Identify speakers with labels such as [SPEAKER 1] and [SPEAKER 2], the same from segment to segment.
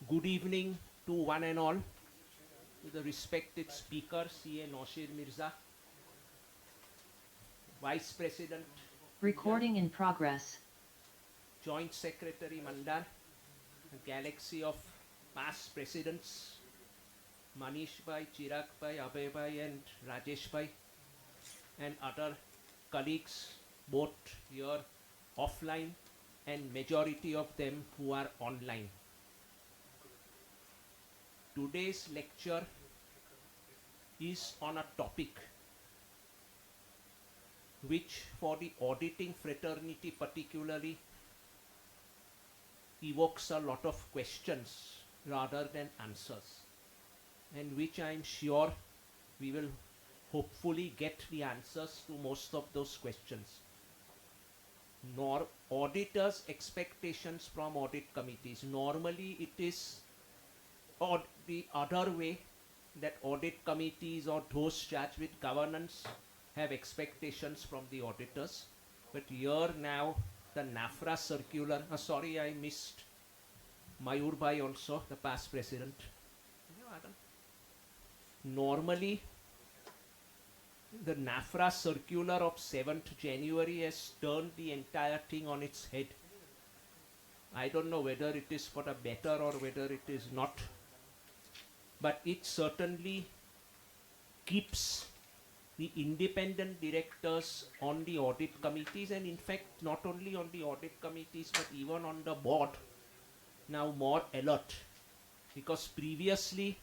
[SPEAKER 1] Good evening to one and all, to the respected speaker, CA Nawshir Mirza, Vice President,
[SPEAKER 2] Recording in progress.
[SPEAKER 1] Joint Secretary Mandar, a galaxy of past presidents, Manish Bhai, Chirag Bhai, Abhay Bhai and Rajesh Bhai, and other colleagues, both here offline and majority of them who are online. Today's lecture is on a topic which for the auditing fraternity particularly evokes a lot of questions rather than answers, and which I am sure we will hopefully get the answers to most of those questions. Nor auditors' expectations from audit committees. Normally it is or the other way, that audit committees or those charged with governance have expectations from the auditors. But here now the NAFRA circular, sorry I missed Mayur Bhai also, the past president. Normally the NAFRA circular of 7th January has turned the entire thing on its head. I don't know whether it is for the better or whether it is not, but it certainly keeps the independent directors on the audit committees, and in fact not only on the audit committees but even on the board now more alert, because previously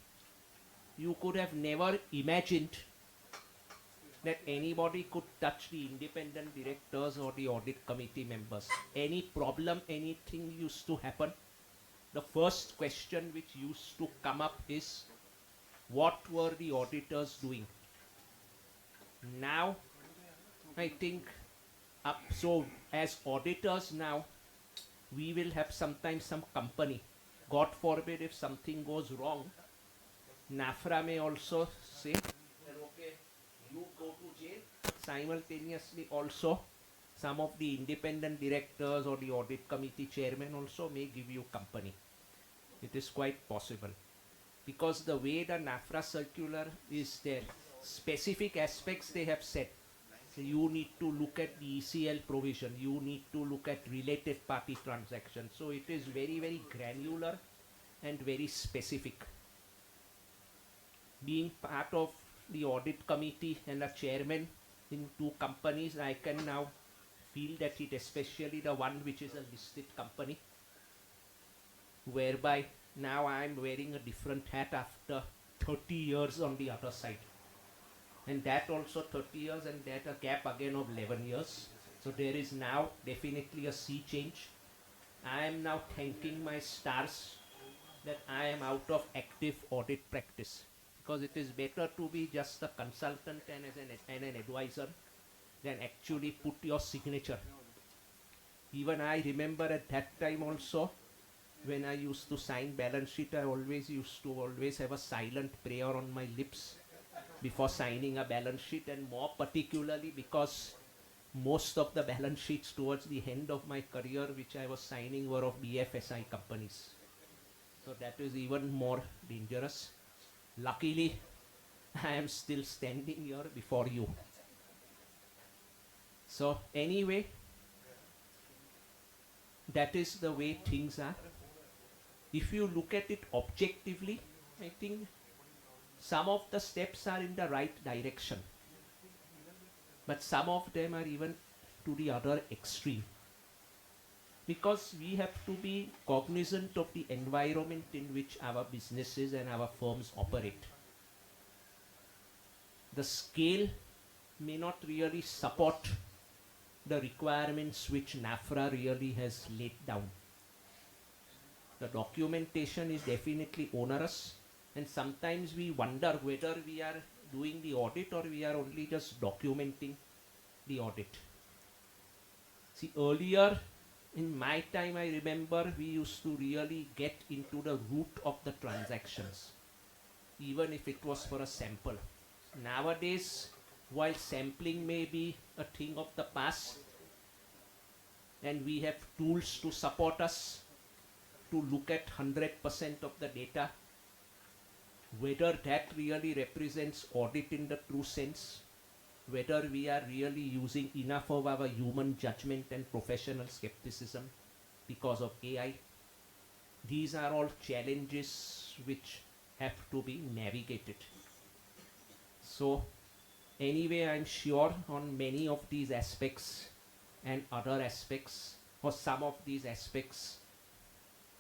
[SPEAKER 1] you could have never imagined that anybody could touch the independent directors or the audit committee members. Any problem, anything used to happen, the first question which used to come up is, what were the auditors doing? Now, I think, so as auditors now, we will have sometimes some company. God forbid if something goes wrong, NAFRA may also say, okay, you go to jail. Simultaneously also, some of the independent directors or the audit committee chairman also may give you company. It is quite possible, because the way the NAFRA circular is there, specific aspects they have set. So you need to look at the ECL provision, you need to look at related party transactions. So it is very, very granular and very specific. Being part of the audit committee and a chairman in two companies, I can now feel that it, especially the one which is a listed company, whereby now I am wearing a different hat after 30 years on the other side. And that also 30 years, and that a gap again of 11 years. So there is now definitely a sea change. I am now thanking my stars that I am out of active audit practice, because it is better to be just a consultant and an advisor than actually put your signature. Even I remember at that time also, when I used to sign balance sheet, I always used to have a silent prayer on my lips before signing a balance sheet, and more particularly because most of the balance sheets towards the end of my career which I was signing were of BFSI companies. So that is even more dangerous. Luckily, I am still standing here before you. So anyway, that is the way things are. If you look at it objectively, I think some of the steps are in the right direction, but some of them are even to the other extreme, because we have to be cognizant of the environment in which our businesses and our firms operate. The scale may not really support the requirements which NAFRA really has laid down. The documentation is definitely onerous, and sometimes we wonder whether we are doing the audit or we are only just documenting the audit. See, earlier in my time, I remember we used to really get into the root of the transactions, even if it was for a sample. Nowadays, while sampling may be a thing of the past, and we have tools to support us, to look at 100% of the data, whether that really represents audit in the true sense, whether we are really using enough of our human judgment and professional skepticism because of AI. These are all challenges which have to be navigated. So anyway, I'm sure on many of these aspects and other aspects, or some of these aspects,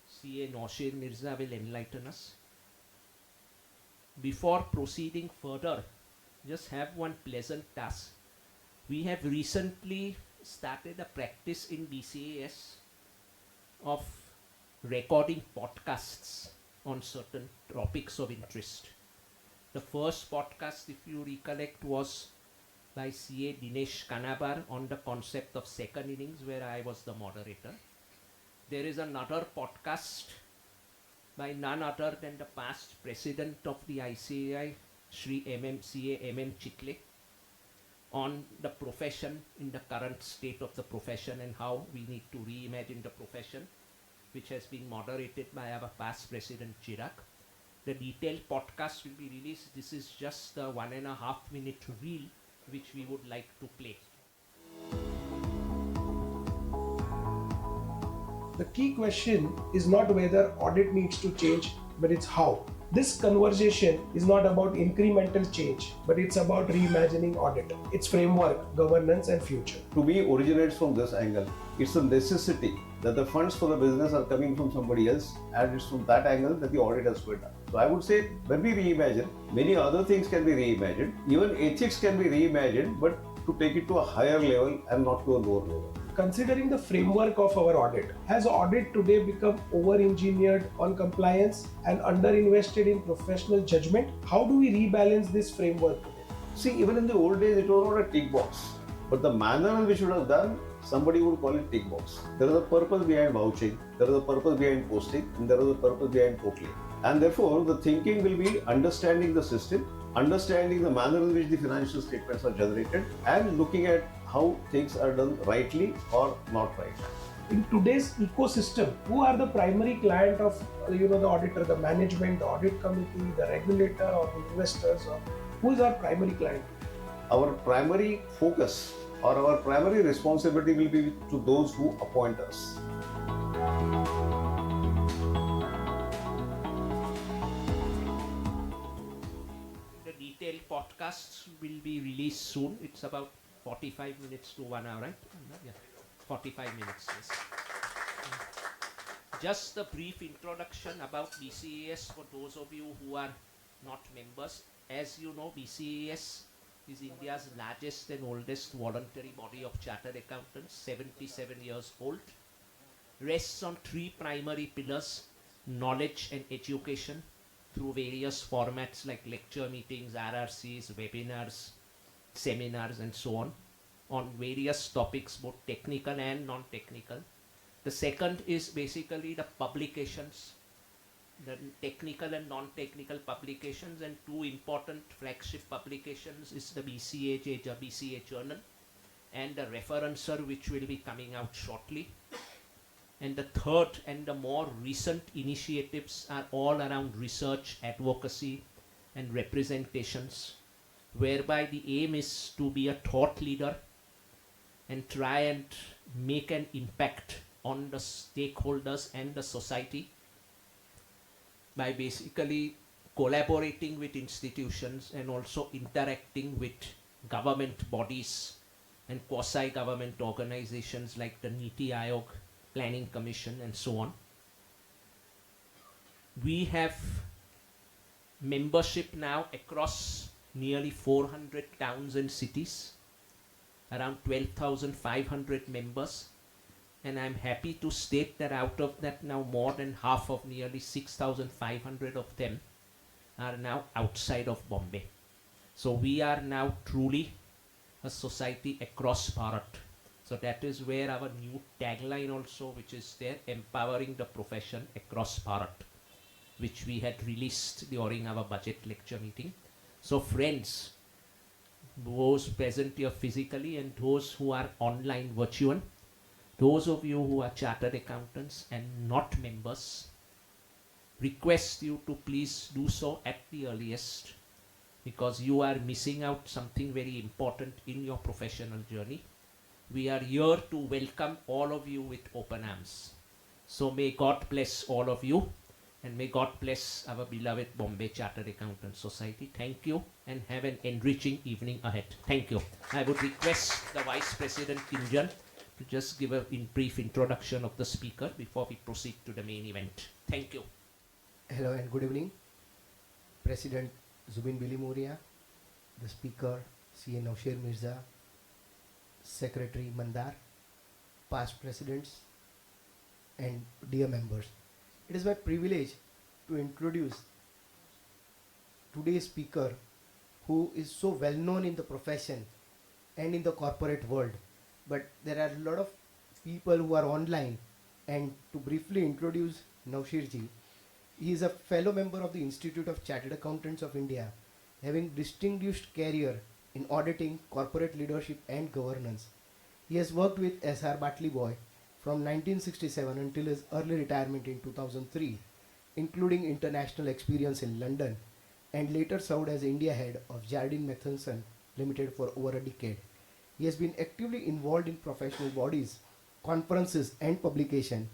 [SPEAKER 1] CA Nawshir Mirza will enlighten us. Before proceeding further, just have one pleasant task. We have recently started a practice in BCAS of recording podcasts on certain topics of interest. The first podcast, if you recollect, was by CA Dinesh Kanabar on the concept of second innings, where I was the moderator. There is another podcast by none other than the past president of the ICAI, Shri CA Chitle, on the profession in the current state of the profession and how we need to reimagine the profession, which has been moderated by our past president Chirag. The detailed podcast will be released. This is just a 1.5 minute reel which we would like to play.
[SPEAKER 3] The key question is not whether audit needs to change, but it's how. This conversation is not about incremental change, but it's about reimagining audit, its framework, governance, and future.
[SPEAKER 4] To me, originates from this angle. It's a necessity that the funds for the business are coming from somebody else, and it's from that angle that the audit has to be done. So I would say, when we reimagine, many other things can be reimagined. Even ethics can be reimagined, but to take it to a higher level and not to a lower level.
[SPEAKER 3] Considering the framework of our audit, has audit today become over-engineered on compliance and under-invested in professional judgment? How do we rebalance this framework today?
[SPEAKER 4] See, even in the old days, it was not a tick box. But the manner in which it was done, somebody would call it tick box. There is a purpose behind vouching, there is a purpose behind posting, and there is a purpose behind portling. And therefore, the thinking will be understanding the system, understanding the manner in which the financial statements are generated, and looking at how things are done rightly or not right.
[SPEAKER 3] In today's ecosystem, who are the primary client of the auditor, the management, the audit committee, the regulator, or the investors? Or who is our primary client?
[SPEAKER 4] Our primary focus or our primary responsibility will be to those who appoint us.
[SPEAKER 1] The detailed podcasts will be released soon. It's about 45 minutes to 1 hour, right? Yeah, 45 minutes, yes. Just a brief introduction about BCAS for those of you who are not members. As you know, BCAS is India's largest and oldest voluntary body of chartered accountants, 77 years old. Rests on 3 primary pillars: knowledge and education through various formats like lecture meetings, RRCs, webinars, seminars, and so on various topics, both technical and non-technical. The second is basically the publications, the technical and non-technical publications, and 2 important flagship publications is the BCA journal and the referencer, which will be coming out shortly. And the third and the more recent initiatives are all around research, advocacy, and representations, whereby the aim is to be a thought leader and try and make an impact on the stakeholders and the society by basically collaborating with institutions and also interacting with government bodies and quasi-government organizations like the Niti Aayog, Planning Commission, and so on. We have membership now across nearly 400 towns and cities, around 12,500 members, and I'm happy to state that out of that now more than half of nearly 6,500 of them are now outside of Bombay. So we are now truly a society across Bharat. So that is where our new tagline also, which is there, empowering the profession across Bharat, which we had released during our budget lecture meeting. So friends, those present here physically and those who are online virtual, Those of you who are chartered accountants and not members, request you to please do so at the earliest, because you are missing out something very important in your professional journey. We are here to welcome all of you with open arms. So may God bless all of you, and may God bless our beloved Bombay Chartered Accountants Society. Thank you, and have an enriching evening ahead. Thank you. I would request the Vice President Kinjan to just give a brief introduction of the speaker before we proceed to the main event. Thank you.
[SPEAKER 5] Hello and good evening. President Zubin Bilimoria, the Speaker CA Nawshir Mirza, Secretary Mandar, past presidents, and dear members. It is my privilege to introduce today's speaker, who is so well known in the profession and in the corporate world. But there are a lot of people who are online, and to briefly introduce Nawshir ji, he is a fellow member of the Institute of Chartered Accountants of India, having distinguished career in auditing, corporate leadership and governance. He has worked with S.R. Batley Boy from 1967 until his early retirement in 2003, including international experience in London, and later served as India head of Jardine Matheson Limited for over a decade. He has been actively involved in professional bodies, conferences and publication,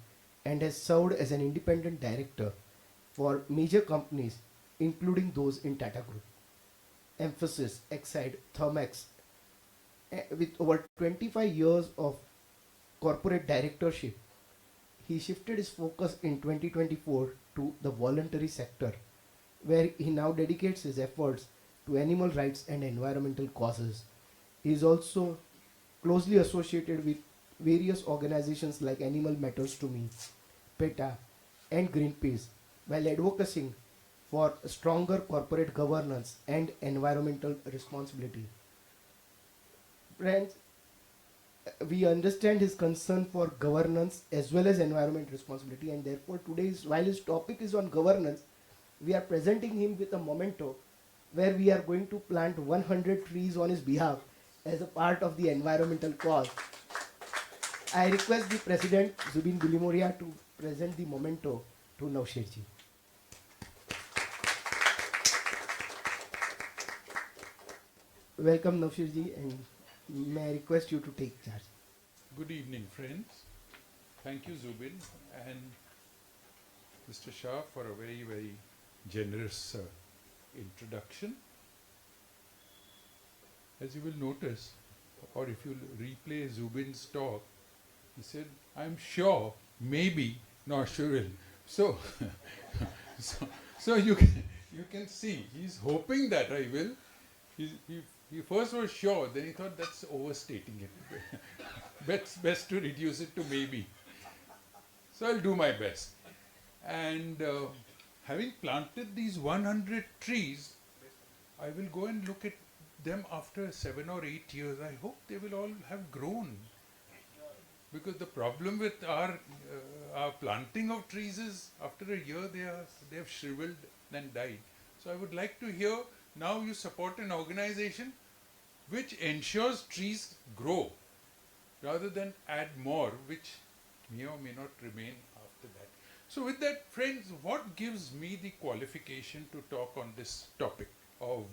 [SPEAKER 5] and has served as an independent director for major companies, including those in Tata Group, Mphasis, Exide, Thermex. With over 25 years of corporate directorship, he shifted his focus in 2024 to the voluntary sector, where he now dedicates his efforts to animal rights and environmental causes. He is also closely associated with various organizations like Animal Matters to Me, PETA, and Greenpeace, while advocating for stronger corporate governance and environmental responsibility. Friends, we understand his concern for governance as well as environment responsibility, and therefore while his topic is on governance, we are presenting him with a memento where we are going to plant 100 trees on his behalf as a part of the environmental cause. I request the President Zubin Bilimoria to present the memento to Nawshir ji. Welcome Nawshir ji, and may I request you to take charge.
[SPEAKER 6] Good evening, friends. Thank you, Zubin and Mr. Shah, for a very, very generous introduction. As you will notice, or if you replay Zubin's talk, he said, "I'm sure, maybe Nawshir will." So, so you can see he's hoping that I will. He first was sure, then he thought that's overstating it. best to reduce it to maybe. So I'll do my best. And having planted these 100 trees, I will go and look at them after 7 or 8 years. I hope they will all have grown. Because the problem with our planting of trees is after a year they have shriveled and died. So I would like to hear, now you support an organization which ensures trees grow rather than add more, which may or may not remain after that. So with that, friends, what gives me the qualification to talk on this topic of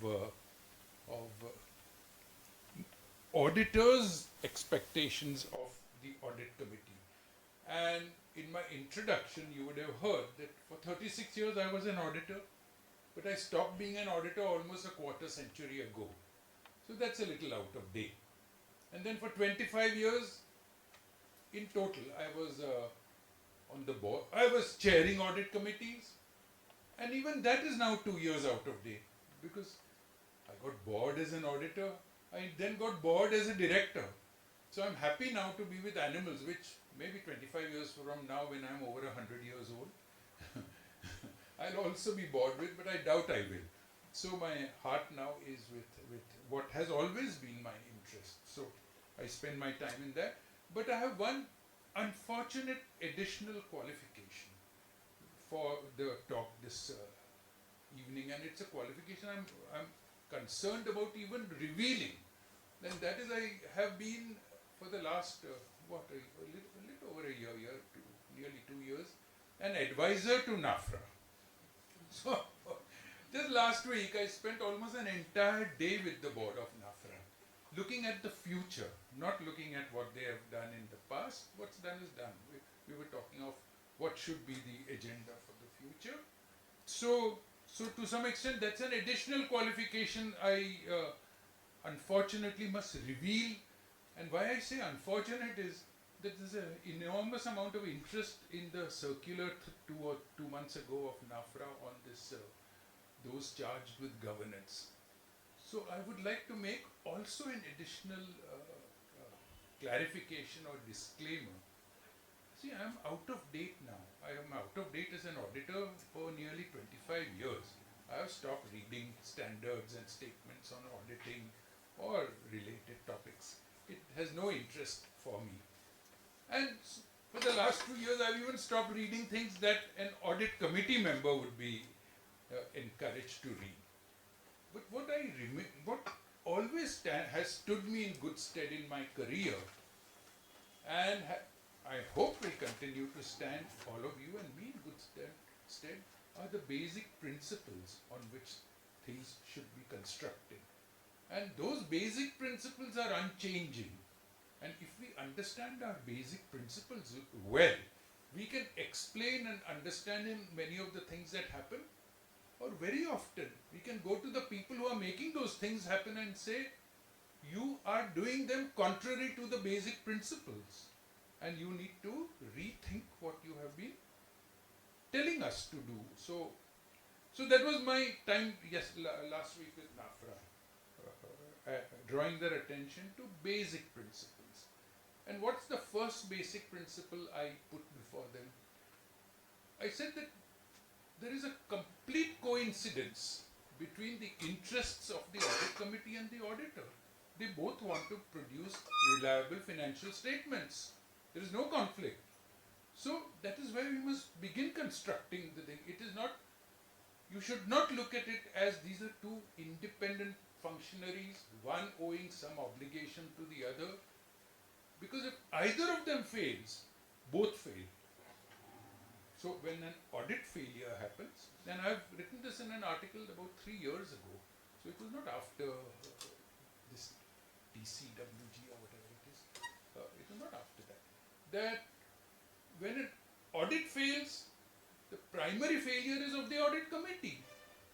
[SPEAKER 6] auditors' expectations of the audit committee? And in my introduction, you would have heard that for 36 years I was an auditor, but I stopped being an auditor almost a quarter century ago. So that's a little out of date. And then for 25 years, in total, I was on the board. I was chairing audit committees, and even that is now 2 years out of date, because I got bored as an auditor. I then got bored as a director. So I'm happy now to be with animals, which maybe 25 years from now, when I'm over 100 years old, I'll also be bored with, but I doubt I will. So my heart now is with what has always been my interest. So I spend my time in that. But I have one unfortunate additional qualification for the talk this evening, and it's a qualification I'm concerned about even revealing. And that is, I have been for the last, a little over a year, nearly 2 years, an advisor to NAFRA. So, just last week I spent almost an entire day with the board of NAFRA, looking at the future, not looking at what they have done in the past. What's done is done. We were talking of what should be the agenda for the future. So to some extent, that's an additional qualification I unfortunately must reveal. And why I say unfortunate is that there's an enormous amount of interest in the circular 2 months ago of NAFRA on this, those charged with governance. So I would like to make also an additional clarification or disclaimer. See, I am out of date now. I am out of date as an auditor for nearly 25 years. I have stopped reading standards and statements on auditing or related topics. It has no interest for me. And for the last 2 years, I've even stopped reading things that an audit committee member would be encouraged to read. But what always has stood me in good stead in my career, and I hope will continue to stand, all of you and me, in good stead, are the basic principles on which things should be constructed. And those basic principles are unchanging. And if we understand our basic principles well, we can explain and understand many of the things that happen. Or very often, we can go to the people who are making those things happen and say, you are doing them contrary to the basic principles. And you need to rethink what you have been telling us to do. So that was my time last week with NAFRA, drawing their attention to basic principles. And what's the first basic principle I put before them? I said that there is a complete coincidence between the interests of the audit committee and the auditor. They both want to produce reliable financial statements. There is no conflict. So that is where we must begin constructing the thing. It is not, you should not look at it as these are two independent functionaries, one owing some obligation to the other. Because if either of them fails, both fail. So when an audit failure happens, then I've written this in an article about 3 years ago. So it was not after this DCWG or whatever it is. It was not after that. That when an audit fails, the primary failure is of the audit committee.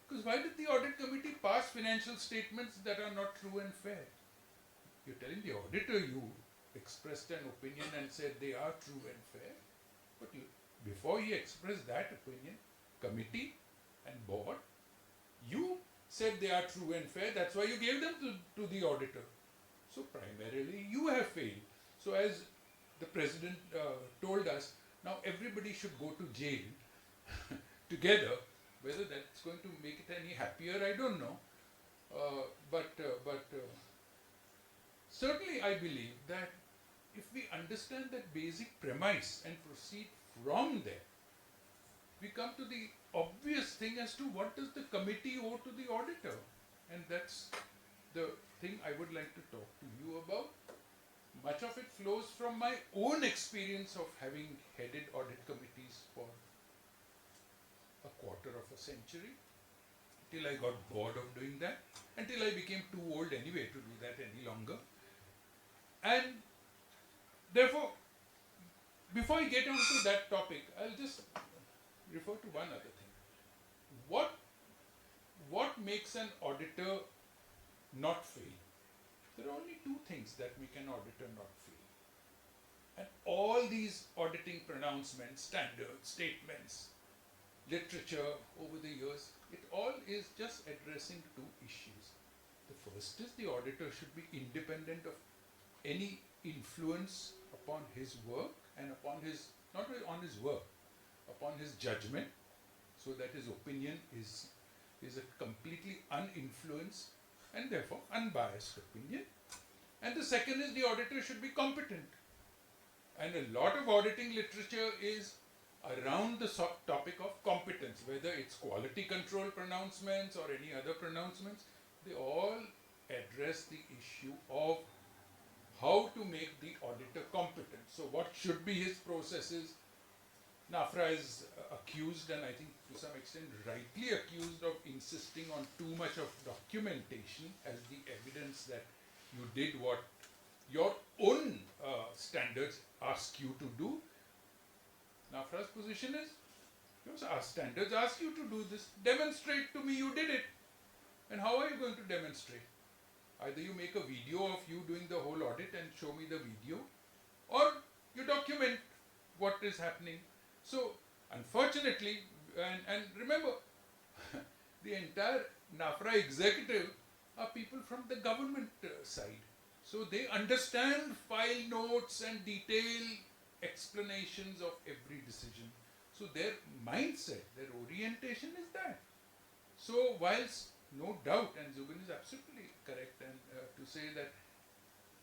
[SPEAKER 6] Because why did the audit committee pass financial statements that are not true and fair? You're telling the auditor you expressed an opinion and said they are true and fair. But before he expressed that opinion, committee and board, you said they are true and fair. That's why you gave them to the auditor. So primarily you have failed. So as the president told us, now everybody should go to jail together. Whether that's going to make it any happier, I don't know. But certainly I believe that if we understand that basic premise and proceed from there, we come to the obvious thing as to what does the committee owe to the auditor. And that's the thing I would like to talk to you about. Much of it flows from my own experience of having headed audit committees for a quarter of a century, till I got bored of doing that, until I became too old anyway to do that any longer. And therefore, before I get on to that topic, I'll just refer to one other thing. What makes an auditor not fail? There are only two things that make an auditor not fail. And all these auditing pronouncements, standards, statements, literature over the years, it all is just addressing two issues. The first is the auditor should be independent of any influence upon his work and upon his, not only on his work, upon his judgment, so that his opinion is a completely uninfluenced and therefore unbiased opinion. And the second is the auditor should be competent. And a lot of auditing literature is around the topic of competence, whether it's quality control pronouncements or any other pronouncements, they all address the issue of how to make the auditor competent. So what should be his processes? NAFRA is accused, and I think to some extent rightly accused, of insisting on too much of documentation as the evidence that you did what your own standards ask you to do. NAFRA's position is, our standards ask you to do this, demonstrate to me you did it. And how are you going to demonstrate? Either you make a video of you doing the whole audit and show me the video, or you document what is happening. So, unfortunately, and remember, the entire NAFRA executive are people from the government side. So they understand file notes and detailed explanations of every decision. So their mindset, their orientation is that. So whilst no doubt, and Zubin is absolutely correct, and to say that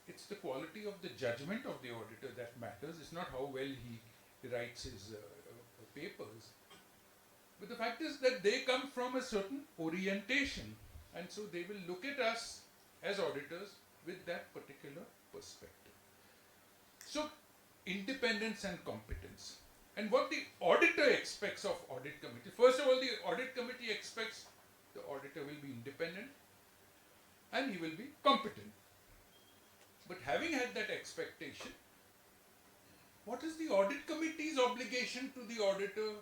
[SPEAKER 6] it's the quality of the judgment of the auditor that matters. It's not how well he writes his papers. But the fact is that they come from a certain orientation, and so they will look at us as auditors with that particular perspective. So, independence and competence. And what the auditor expects of audit committee. First of all, the audit committee expects the auditor will be independent and he will be competent. But having had that expectation, what is the audit committee's obligation to the auditor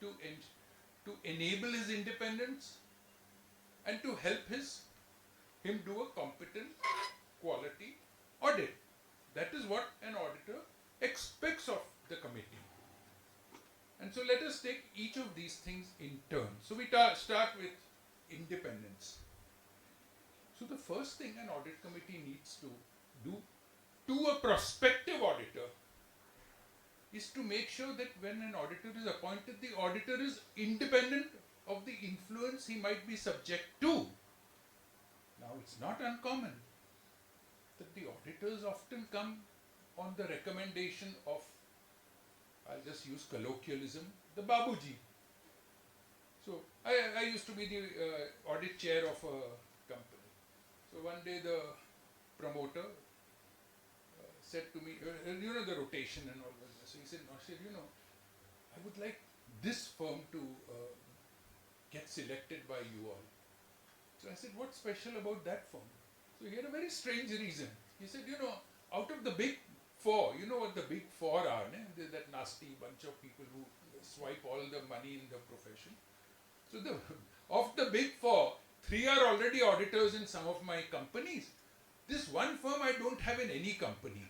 [SPEAKER 6] to enable his independence and to help him do a competent quality audit? That is what an auditor expects of the committee. And so let us take each of these things in turn. So we start with independence. So the first thing an audit committee needs to do to a prospective auditor is to make sure that when an auditor is appointed, the auditor is independent of the influence he might be subject to. Now, it's not uncommon that the auditors often come on the recommendation of, I'll just use colloquialism, the Babuji. So, I used to be the audit chair of a company. So, one day the promoter said to me, you know, the rotation and all that. So he said, Nawshir, you know, I would like this firm to get selected by you all. So I said, what's special about that firm? So he had a very strange reason. He said, you know, out of the big four, you know what the big four are, they're that nasty bunch of people who swipe all the money in the profession. So of the big four, 3 are already auditors in some of my companies. This one firm I don't have in any company.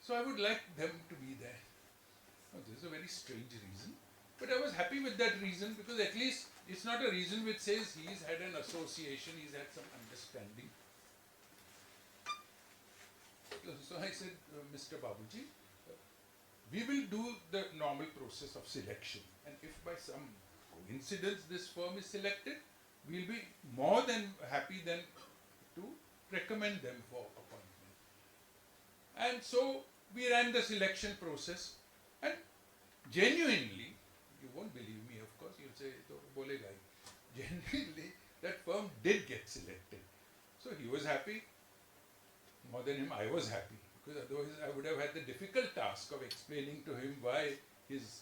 [SPEAKER 6] So I would like them to be there. Oh, this is a very strange reason. But I was happy with that reason because at least it's not a reason which says he's had an association, he's had some understanding. So I said, Mr. Babuji, we will do the normal process of selection. And if by some coincidence this firm is selected, we'll be more than happy then to recommend them for appointment. And so we ran the selection process, and genuinely, you won't believe me, of course, you'll say, to bolega hi. Genuinely, that firm did get selected. So he was happy. More than him, I was happy, because otherwise I would have had the difficult task of explaining to him why his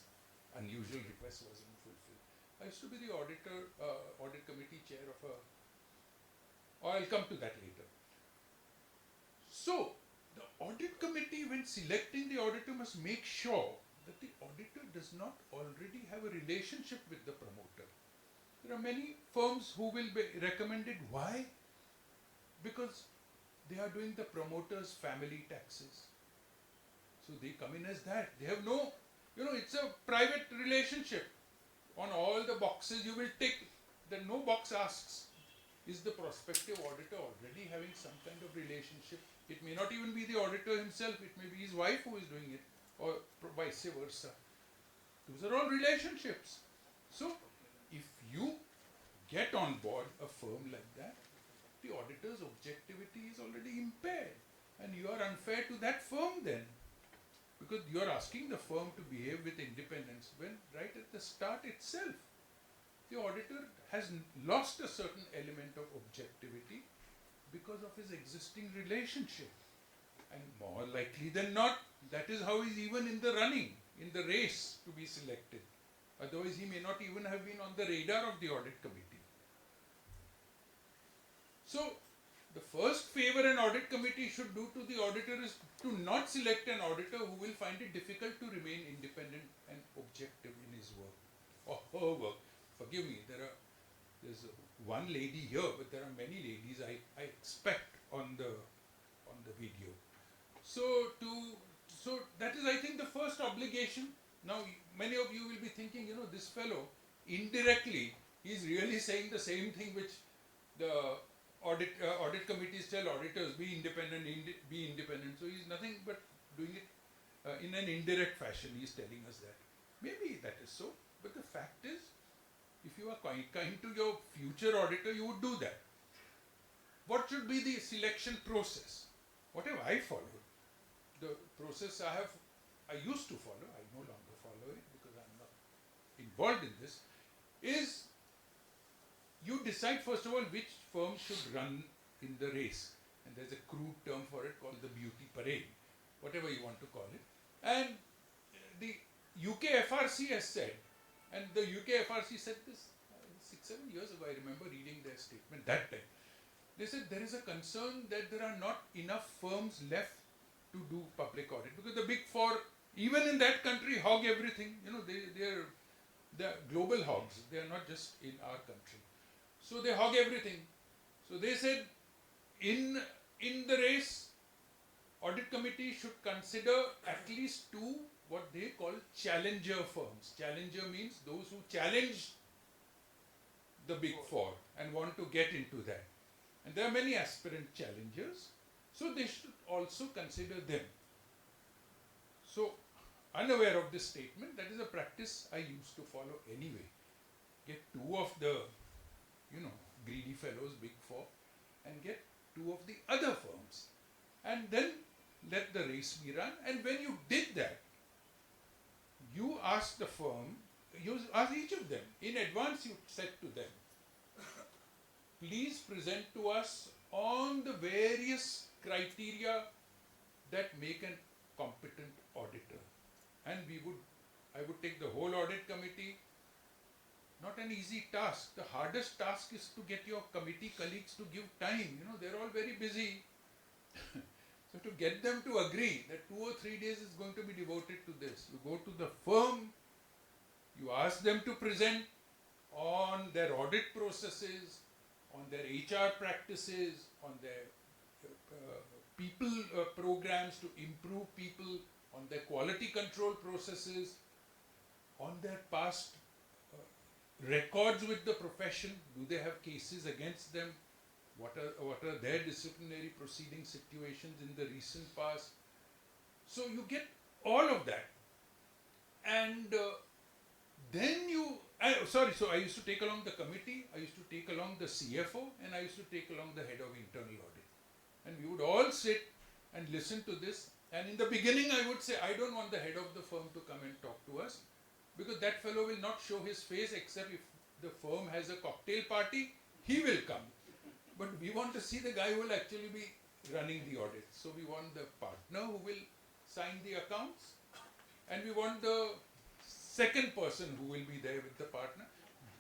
[SPEAKER 6] unusual request wasn't fulfilled. I used to be the audit committee chair of I'll come to that later. So, the audit committee, when selecting the auditor, must make sure that the auditor does not already have a relationship with the promoter. There are many firms who will be recommended. Why? Because they are doing the promoter's family taxes. So they come in as that. They have no, it's a private relationship. On all the boxes you will tick. Then no box asks, is the prospective auditor already having some kind of relationship? It may not even be the auditor himself, it may be his wife who is doing it, or vice versa. Those are all relationships. So, if you get on board a firm like that, the auditor's objectivity is already impaired, and you are unfair to that firm then, because you are asking the firm to behave with independence when right at the start itself, the auditor has lost a certain element of objectivity because of his existing relationship. And more likely than not, that is how he's even in the running, in the race to be selected. Otherwise, he may not even have been on the radar of the audit committee. So, the first favor an audit committee should do to the auditor is to not select an auditor who will find it difficult to remain independent and objective in his work or her work. Forgive me, there's one lady here, but there are many ladies I expect on the video. So that is, I think, the first obligation. Now, many of you will be thinking, this fellow, indirectly, he's really saying the same thing which the audit committees tell auditors, be independent, be independent. So he's nothing but doing it in an indirect fashion. He's telling us that. Maybe that is so, but the fact is, if you are quite kind to your future auditor, you would do that. What should be the selection process? What have I followed? The process I used to follow, I no longer follow it because I'm not involved in this, is you decide first of all which firm should run in the race. And there's a crude term for it called the beauty parade, whatever you want to call it. And the UK FRC has said, and the UK FRC said this 6-7 years ago, I remember reading their statement that time. They said there is a concern that there are not enough firms left to do public audit because the big four, even in that country, hog everything. They're global hogs. They are not just in our country. So they hog everything. So they said in the race, audit committee should consider at least 2 what they call challenger firms. Challenger means those who challenge the big four and want to get into that. And there are many aspirant challengers, so they should also consider them. So, unaware of this statement, that is a practice I used to follow anyway. Get 2 of the, greedy fellows, big four, and get 2 of the other firms. And then let the race be run. And when you did that, you asked the firm, you asked each of them, in advance you said to them, please present to us on the various criteria that make a competent auditor. And I would take the whole audit committee. Not an easy task. The hardest task is to get your committee colleagues to give time. They're all very busy. So to get them to agree that 2 or 3 days is going to be devoted to this, you go to the firm, you ask them to present on their audit processes, on their HR practices, on their people programs to improve people, on their quality control processes, on their past records with the profession. Do they have cases against them? What are their disciplinary proceeding situations in the recent past? So you get all of that. And then so I used to take along the committee, I used to take along the CFO, and I used to take along the head of internal audit. And we would all sit and listen to this. And in the beginning, I would say, I don't want the head of the firm to come and talk to us, because that fellow will not show his face except if the firm has a cocktail party, he will come. But we want to see the guy who will actually be running the audit. So we want the partner who will sign the accounts, and we want the second person who will be there with the partner.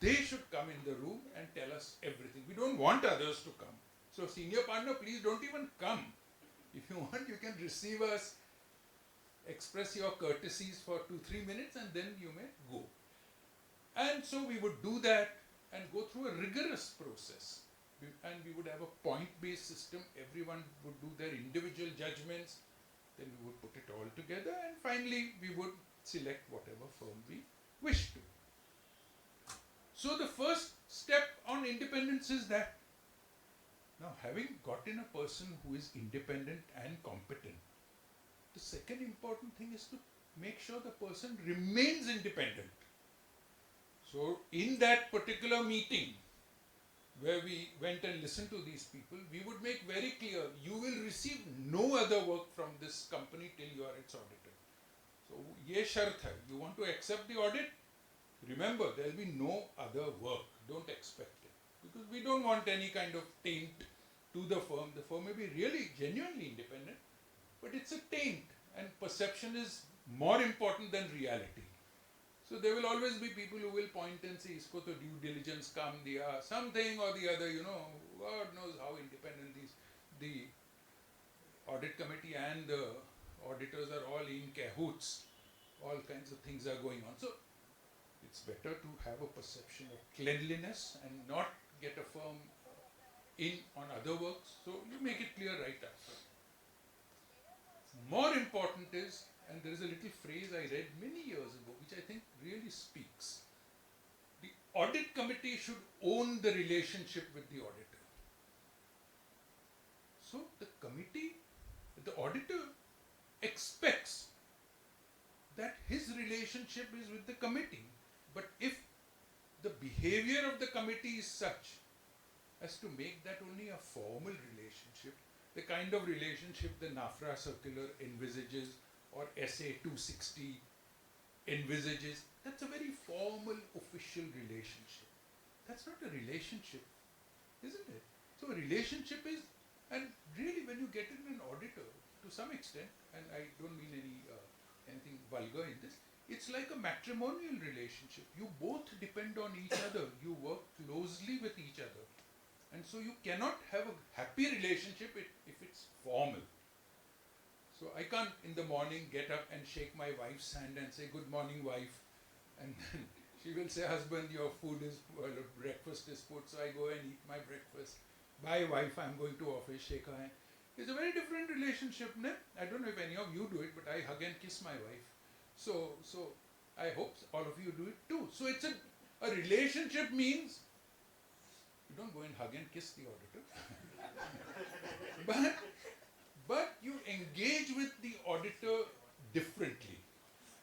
[SPEAKER 6] They should come in the room and tell us everything. We don't want others to come. So senior partner, please don't even come. If you want, you can receive us, express your courtesies for 2-3 minutes, and then you may go. And so we would do that and go through a rigorous process. And we would have a point-based system. Everyone would do their individual judgments. Then we would put it all together, and finally we would select whatever firm we wish to. So the first step on independence is that. Now, having gotten a person who is independent and competent, the second important thing is to make sure the person remains independent. So in that particular meeting, where we went and listened to these people, we would make very clear, you will receive no other work from this company till you are its auditor. So, ye shart hai. You want to accept the audit? Remember, there will be no other work. Don't expect it. Because we don't want any kind of taint to the firm. The firm may be really genuinely independent, but it's a taint, and perception is more important than reality. So there will always be people who will point and say, isko to due diligence kam diya, something or the other, God knows how independent the audit committee and the auditors are all in cahoots. All kinds of things are going on. So it's better to have a perception of cleanliness and not get a firm in on other works. So you make it clear right up front. More important is, and there is a little phrase I read many years ago which I think really speaks. The audit committee should own the relationship with the auditor. So the auditor expects that his relationship is with the committee. But if the behavior of the committee is such as to make that only a formal relationship, the kind of relationship the NAFRA circular envisages or SA 260 envisages, that's a very formal, official relationship. That's not a relationship, isn't it? So a relationship is, and really when you get in an auditor, to some extent, and I don't mean anything vulgar in this, it's like a matrimonial relationship. You both depend on each other. You work closely with each other. And so you cannot have a happy relationship if it's formal. So I can't in the morning get up and shake my wife's hand and say, good morning, wife. And then she will say, husband, your breakfast is put. So I go and eat my breakfast. Bye, wife, I'm going to office, shake her hand. It's a very different relationship, ne? I don't know if any of you do it, but I hug and kiss my wife. So I hope all of you do it too. So it's a relationship means you don't go and hug and kiss the auditor. but you engage with the auditor differently.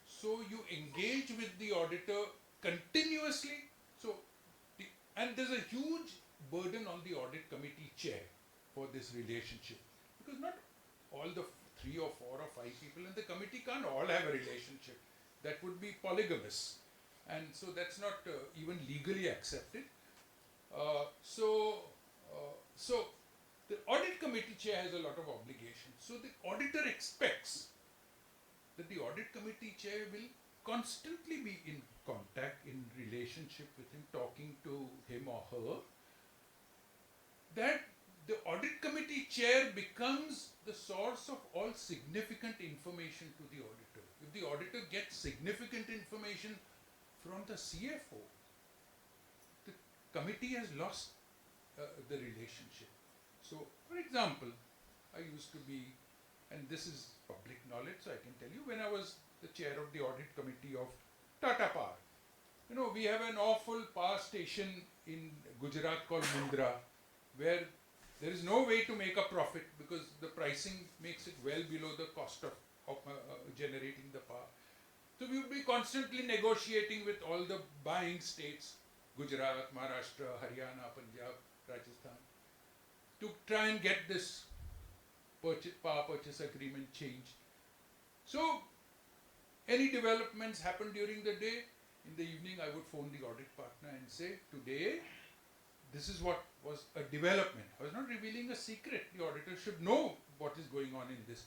[SPEAKER 6] So you engage with the auditor continuously. And there's a huge burden on the audit committee chair for this relationship. Because not all the 3 or 4 or 5 people in the committee can't all have a relationship. That would be polygamous. And so that's not even legally accepted. So the audit committee chair has a lot of obligations. So the auditor expects that the audit committee chair will constantly be in contact, in relationship with him, talking to him or her, that the audit committee chair becomes the source of all significant information to the auditor. If the auditor gets significant information from the CFO, the committee has lost the relationship. So, for example, I used to be, and this is public knowledge, so I can tell you, when I was the chair of the audit committee of Tata Power, we have an awful power station in Gujarat called Mundra, where there is no way to make a profit because the pricing makes it well below the cost of generating the power. So we would be constantly negotiating with all the buying states, Gujarat, Maharashtra, Haryana, Punjab, Rajasthan, to try and get this power purchase agreement changed. So any developments happen during the day, in the evening I would phone the audit partner and say, today this is what was a development. I was not revealing a secret. The auditor should know what is going on in this.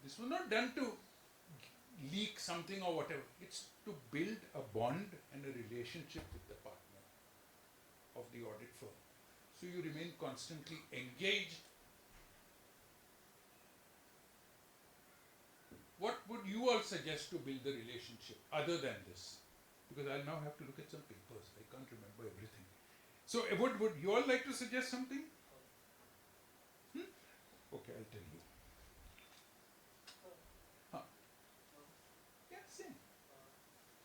[SPEAKER 6] This was not done to leak something or whatever. It's to build a bond and a relationship with the partner of the audit firm. So you remain constantly engaged. What would you all suggest to build the relationship other than this? Because I'll now have to look at some papers. I can't remember everything. So would you all like to suggest something? Okay, I'll tell you. Yeah, same.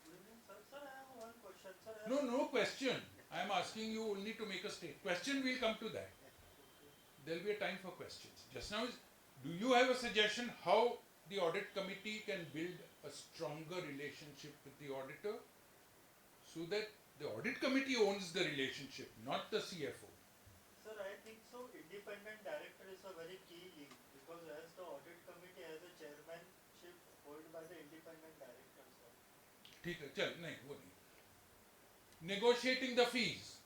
[SPEAKER 7] Good evening, sir. Sir, I have one question. Sir,
[SPEAKER 6] No question. I am asking you only to make a statement. Question, we'll come to that. There will be a time for questions. Just now, do you have a suggestion how the audit committee can build a stronger relationship with the auditor so that the audit committee owns the relationship, not the CFO?
[SPEAKER 7] Sir, I think so. Independent director is a very key link because as the audit committee has a chairmanship held by the independent director, sir.
[SPEAKER 6] ठीक है, चल नहीं वो नहीं. Negotiating the fees.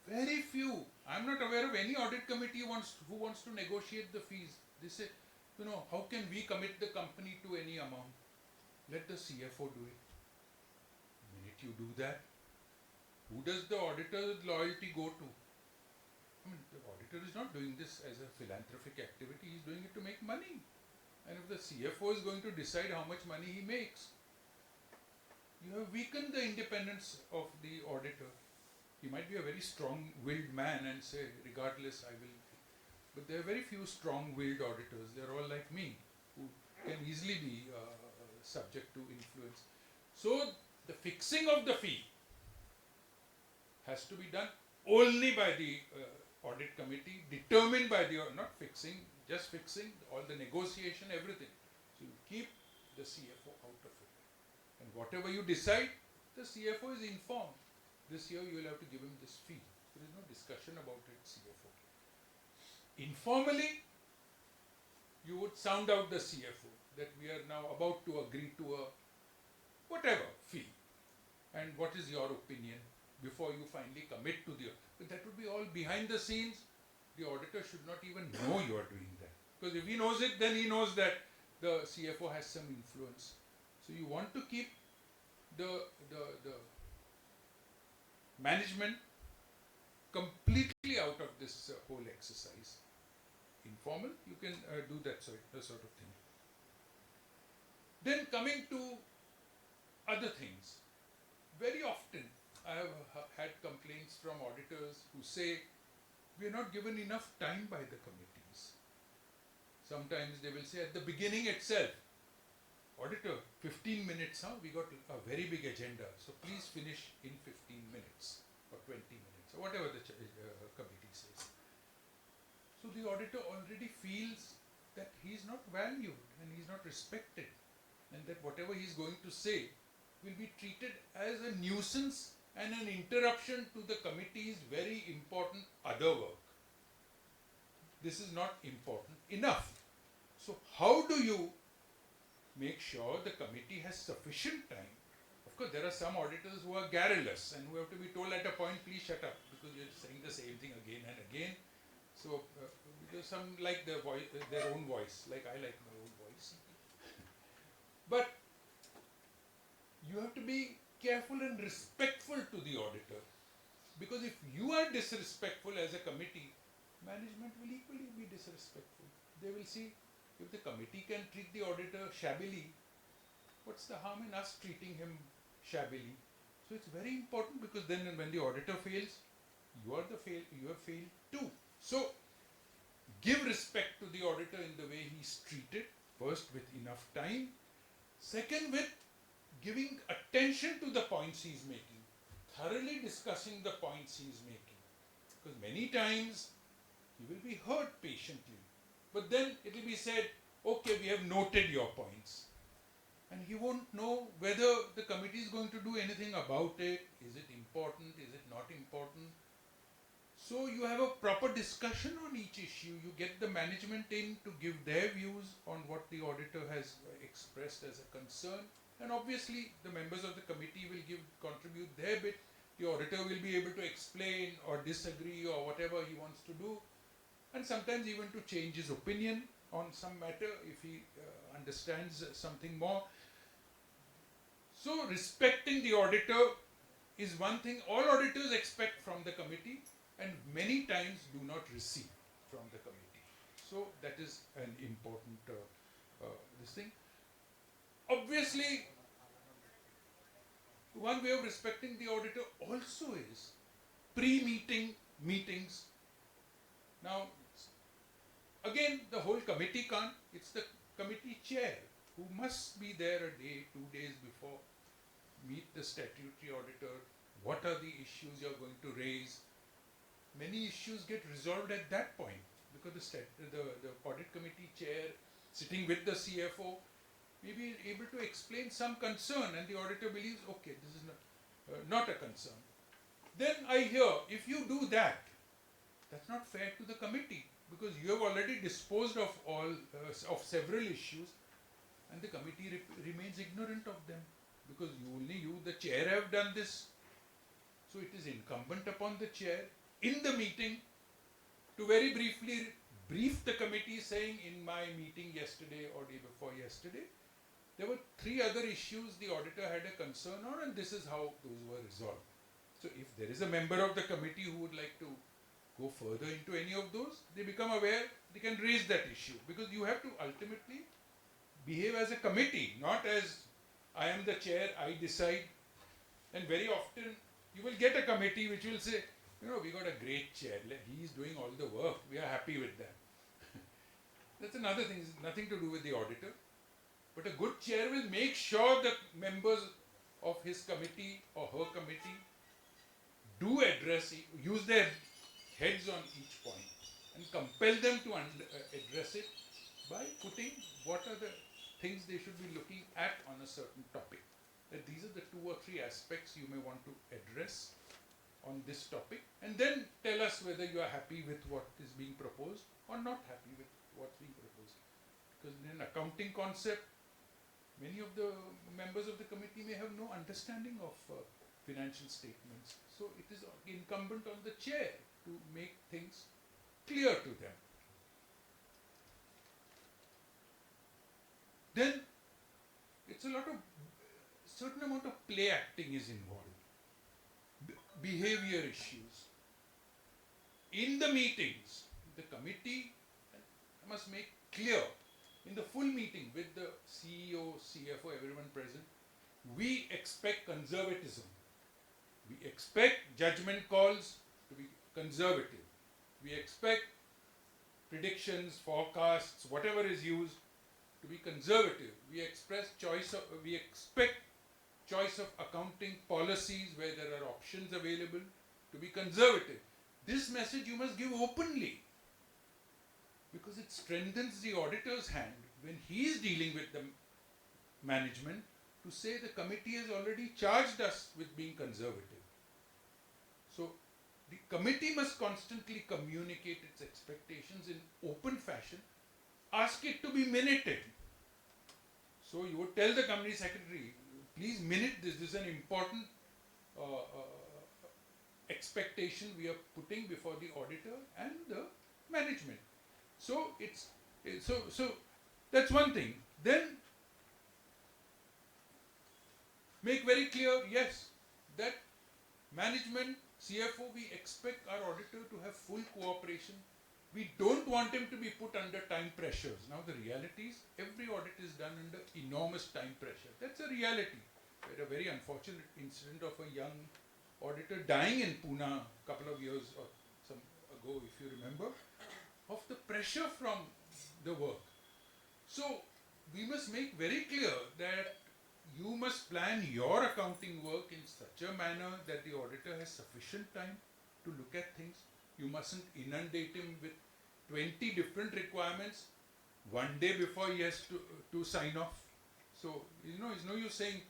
[SPEAKER 6] Very few. I'm not aware of any audit committee who wants to negotiate the fees. They say, how can we commit the company to any amount? Let the CFO do it. The minute you do that, who does the auditor's loyalty go to? I mean, the auditor is not doing this as a philanthropic activity, he's doing it to make money. And if the CFO is going to decide how much money he makes, you have weakened the independence of the auditor. He might be a very strong-willed man and say, regardless, I will. But there are very few strong-willed auditors. They're all like me, who can easily be subject to influence. So the fixing of the fee has to be done only by the audit committee, determined by the, not fixing, just fixing, all the negotiation, everything. So you keep the CFO out of it. And whatever you decide, the CFO is informed. This year you will have to give him this fee. There is no discussion about it, CFO. Informally, you would sound out the CFO that we are now about to agree to a whatever fee. And what is your opinion before you finally commit to the... But that would be all behind the scenes. The auditor should not even know you are doing that. Because if he knows it, then he knows that the CFO has some influence. So you want to keep the management completely out of this whole exercise. Informal, you can do that sort of thing. Then coming to other things. Very often I have had complaints from auditors who say, we are not given enough time by the committees. Sometimes they will say at the beginning itself, auditor, 15 minutes, we got a very big agenda, so please finish in 15 minutes or 20 minutes or whatever the committee says. So the auditor already feels that he is not valued and he is not respected, and that whatever he is going to say will be treated as a nuisance and an interruption to the committee's very important other work. This is not important enough. So how do you make sure the committee has sufficient time? Of course, there are some auditors who are garrulous and who have to be told at a point, please shut up, because you're saying the same thing again and again. So there's some like their own voice, like I like my own voice. But you have to be careful and respectful to the auditor, because if you are disrespectful as a committee, management will equally be disrespectful. They will see if the committee can treat the auditor shabbily, what's the harm in us treating him shabbily? So it's very important, because then when the auditor fails, you have failed too. So give respect to the auditor in the way he's treated, first with enough time, second with giving attention to the points he's making, thoroughly discussing the points he's making, because many times he will be heard patiently, but then it will be said, okay, we have noted your points, and he won't know whether the committee is going to do anything about it. Is it important? Is it not important? So you have a proper discussion on each issue. You get the management in to give their views on what the auditor has expressed as a concern, and obviously the members of the committee will contribute their bit. The auditor will be able to explain or disagree or whatever he wants to do, and sometimes even to change his opinion on some matter if he understands something more. So respecting the auditor is one thing all auditors expect from the committee, and many times do not receive from the committee. So that is an important this thing. Obviously, one way of respecting the auditor also is pre-meeting meetings. Now, again, the whole committee can't. It's the committee chair who must be there a day, 2 days before, meet the statutory auditor. What are the issues you're going to raise? Many issues get resolved at that point, because the audit committee chair sitting with the CFO may be able to explain some concern, and the auditor believes, okay, this is not a concern. Then I hear, if you do that, that's not fair to the committee, because you have already disposed of of several issues, and the committee remains ignorant of them, because only you, the chair, have done this. So it is incumbent upon the chair in the meeting to very briefly brief the committee, saying in my meeting yesterday or day before yesterday, there were 3 other issues the auditor had a concern on, and this is how those were resolved. So if there is a member of the committee who would like to go further into any of those, they become aware, they can raise that issue, because you have to ultimately behave as a committee, not as I am the chair, I decide. And very often you will get a committee which will say, you know, we got a great chair, he is doing all the work, we are happy with that. That's another thing, it's nothing to do with the auditor. But a good chair will make sure that members of his committee or her committee do address, use their heads on each point and compel them to address it by putting what are the things they should be looking at on a certain topic. That these are the 2 or 3 aspects you may want to address on this topic, and then tell us whether you are happy with what is being proposed or not happy with what's being proposed. Because in an accounting concept, many of the members of the committee may have no understanding of financial statements. So it is incumbent on the chair to make things clear to them. Then it's a lot of, certain amount of play acting is involved. Behavior issues. In the meetings, the committee must make clear in the full meeting with the CEO, CFO, everyone present, we expect conservatism. We expect judgment calls to be conservative. We expect predictions, forecasts, whatever is used to be conservative. We expect choice of accounting policies where there are options available to be conservative. This message you must give openly, because it strengthens the auditor's hand when he is dealing with the management to say the committee has already charged us with being conservative. So the committee must constantly communicate its expectations in open fashion, ask it to be minuted. So you would tell the company secretary, please minute this, this is an important expectation we are putting before the auditor and the management. So so that's one thing. Then make very clear, yes, that management, CFO, we expect our auditor to have full cooperation. We don't want him to be put under time pressures. Now the reality is every audit is done under enormous time pressure. That's a reality. We had a very unfortunate incident of a young auditor dying in Pune a couple of years or some ago, if you remember, of the pressure from the work. So we must make very clear that you must plan your accounting work in such a manner that the auditor has sufficient time to look at things. You mustn't inundate him with 20 different requirements one day before he has to sign off. So, you know, it's no use saying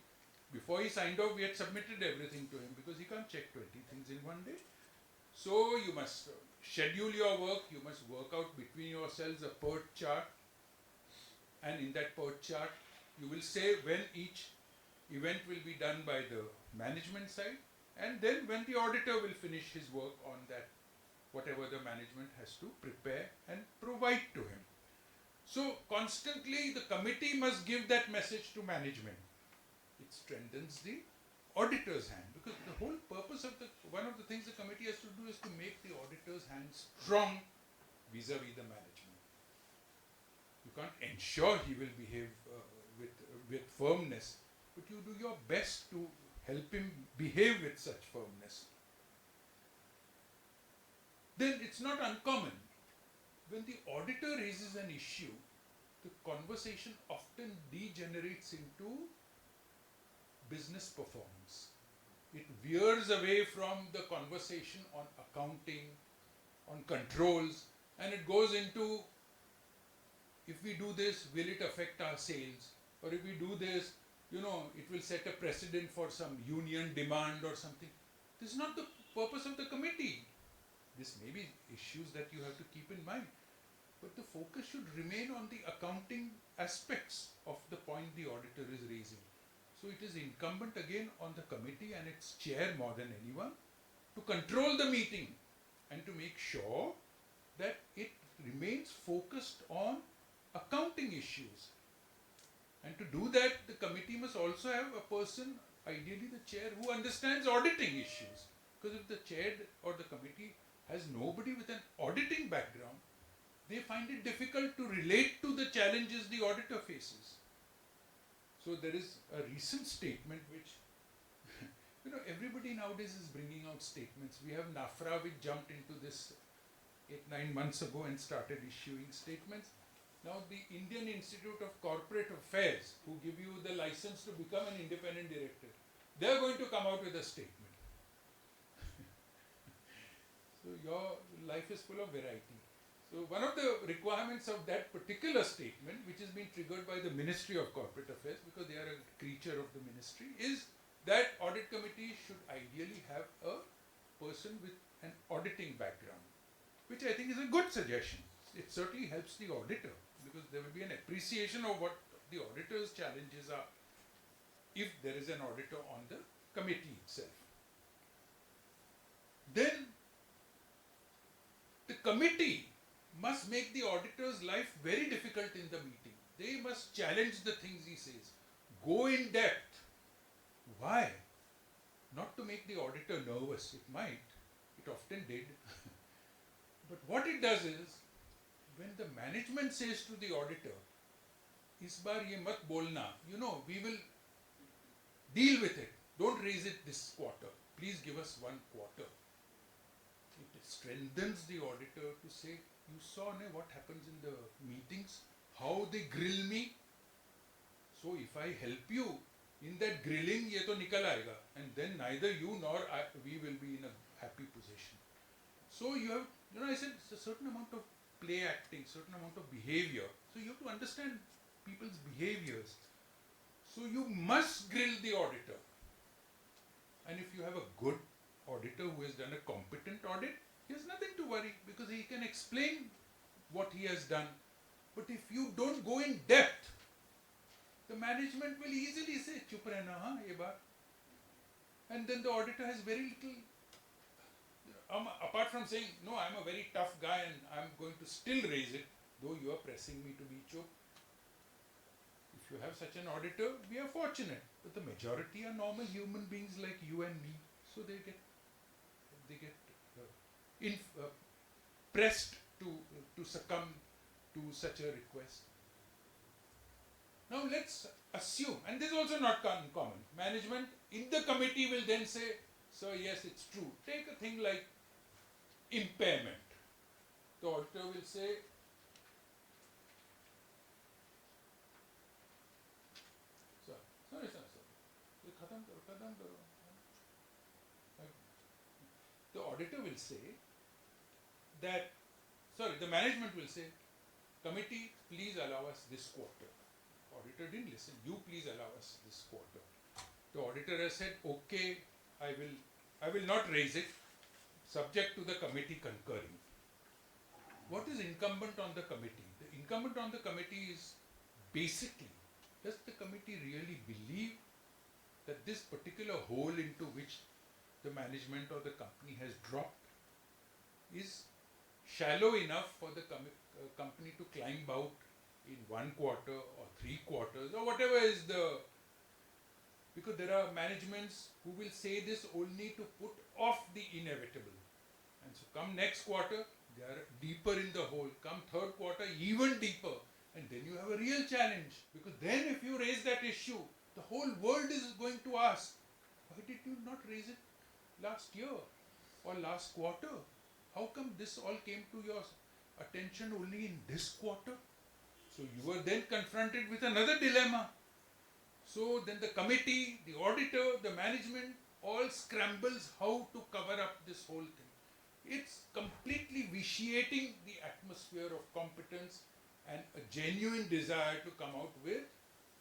[SPEAKER 6] before he signed off we had submitted everything to him, because he can't check 20 things in one day. So you must schedule your work, you must work out between yourselves a PERT chart, and in that PERT chart you will say when each event will be done by the management side, and then when the auditor will finish his work on that, whatever the management has to prepare and provide to him. So constantly the committee must give that message to management. It strengthens the auditor's hand, because the whole purpose of one of the things the committee has to do is to make the auditor's hand strong vis-a-vis the management. You can't ensure he will behave with firmness, but you do your best to help him behave with such firmness. Then it's not uncommon when the auditor raises an issue, the conversation often degenerates into business performance. It veers away from the conversation on accounting, on controls, and it goes into, if we do this, will it affect our sales? Or if we do this, you know, it will set a precedent for some union demand or something. This is not the purpose of the committee. This may be issues that you have to keep in mind, but the focus should remain on the accounting aspects of the point the auditor is raising. So it is incumbent again on the committee and its chair more than anyone to control the meeting and to make sure that it remains focused on accounting issues. And to do that, the committee must also have a person, ideally the chair, who understands auditing issues. Because if the chair or the committee has nobody with an auditing background, they find it difficult to relate to the challenges the auditor faces. So there is a recent statement which, everybody nowadays is bringing out statements. We have NAFRA which jumped into this 8-9 months ago and started issuing statements. Now the Indian Institute of Corporate Affairs, who give you the license to become an independent director, they are going to come out with a statement. So your life is full of variety. So one of the requirements of that particular statement, which has been triggered by the Ministry of Corporate Affairs, because they are a creature of the ministry, is that audit committee should ideally have a person with an auditing background, which I think is a good suggestion. It certainly helps the auditor, because there will be an appreciation of what the auditor's challenges are if there is an auditor on the committee itself. Then the committee must make the auditor's life very difficult in the meeting. They must challenge the things he says. Go in depth. Why? Not to make the auditor nervous. It might. It often did. But what it does is, when the management says to the auditor, "Is baar ye mat bolna, we will deal with it. Don't raise it this quarter. Please give us 1 quarter." It strengthens the auditor to say, "You saw what happens in the meetings, how they grill me. So if I help you in that grilling, ye to nikal aayega, and then neither you nor we will be in a happy position." So you have, I said, it's a certain amount of play acting, certain amount of behavior. So you have to understand people's behaviors. So you must grill the auditor. And if you have a good auditor who has done a competent audit, he has nothing to worry, because he can explain what he has done. But if you don't go in depth, the management will easily say, "Chup rehna, ye baat." And then the auditor has very little, apart from saying, "No, I'm a very tough guy and I'm going to still raise it, though you are pressing me to be chup." If you have such an auditor, we are fortunate. But the majority are normal human beings like you and me. So they get pressed to succumb to such a request. Now let's assume, and this is also not uncommon, management in the committee will then say, "So yes, it's true. Take a thing like impairment." The auditor will say, sorry, sir. Khatam karo. The auditor will say that, the management will say, "Committee, please allow us this quarter." Auditor didn't listen. "You please allow us this quarter." The auditor has said, "Okay, I will not raise it, subject to the committee concurring." What is incumbent on the committee? The incumbent on the committee is basically, does the committee really believe that this particular hole into which the management or the company has dropped is shallow enough for the company to climb out in 1 quarter or 3 quarters or whatever is the... Because there are managements who will say this only to put off the inevitable. And so come next quarter, they are deeper in the hole. Come 3rd quarter, even deeper. And then you have a real challenge. Because then if you raise that issue, the whole world is going to ask, "Why did you not raise it last year or last quarter? How come this all came to your attention only in this quarter?" So you were then confronted with another dilemma. So then the committee, the auditor, the management all scrambles how to cover up this whole thing. It's completely vitiating the atmosphere of competence and a genuine desire to come out with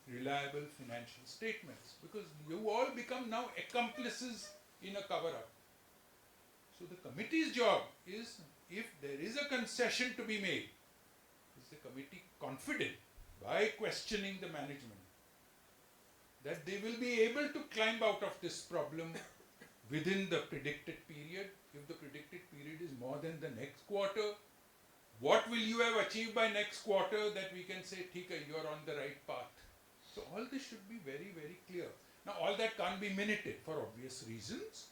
[SPEAKER 6] reliable financial statements, because you all become now accomplices in a cover-up. So the committee's job is, if there is a concession to be made, is the committee confident by questioning the management that they will be able to climb out of this problem within the predicted period. If the predicted period is more than the next quarter, what will you have achieved by next quarter that we can say, "Thika, you are on the right path." So all this should be very, very clear. Now all that can't be minuted for obvious reasons,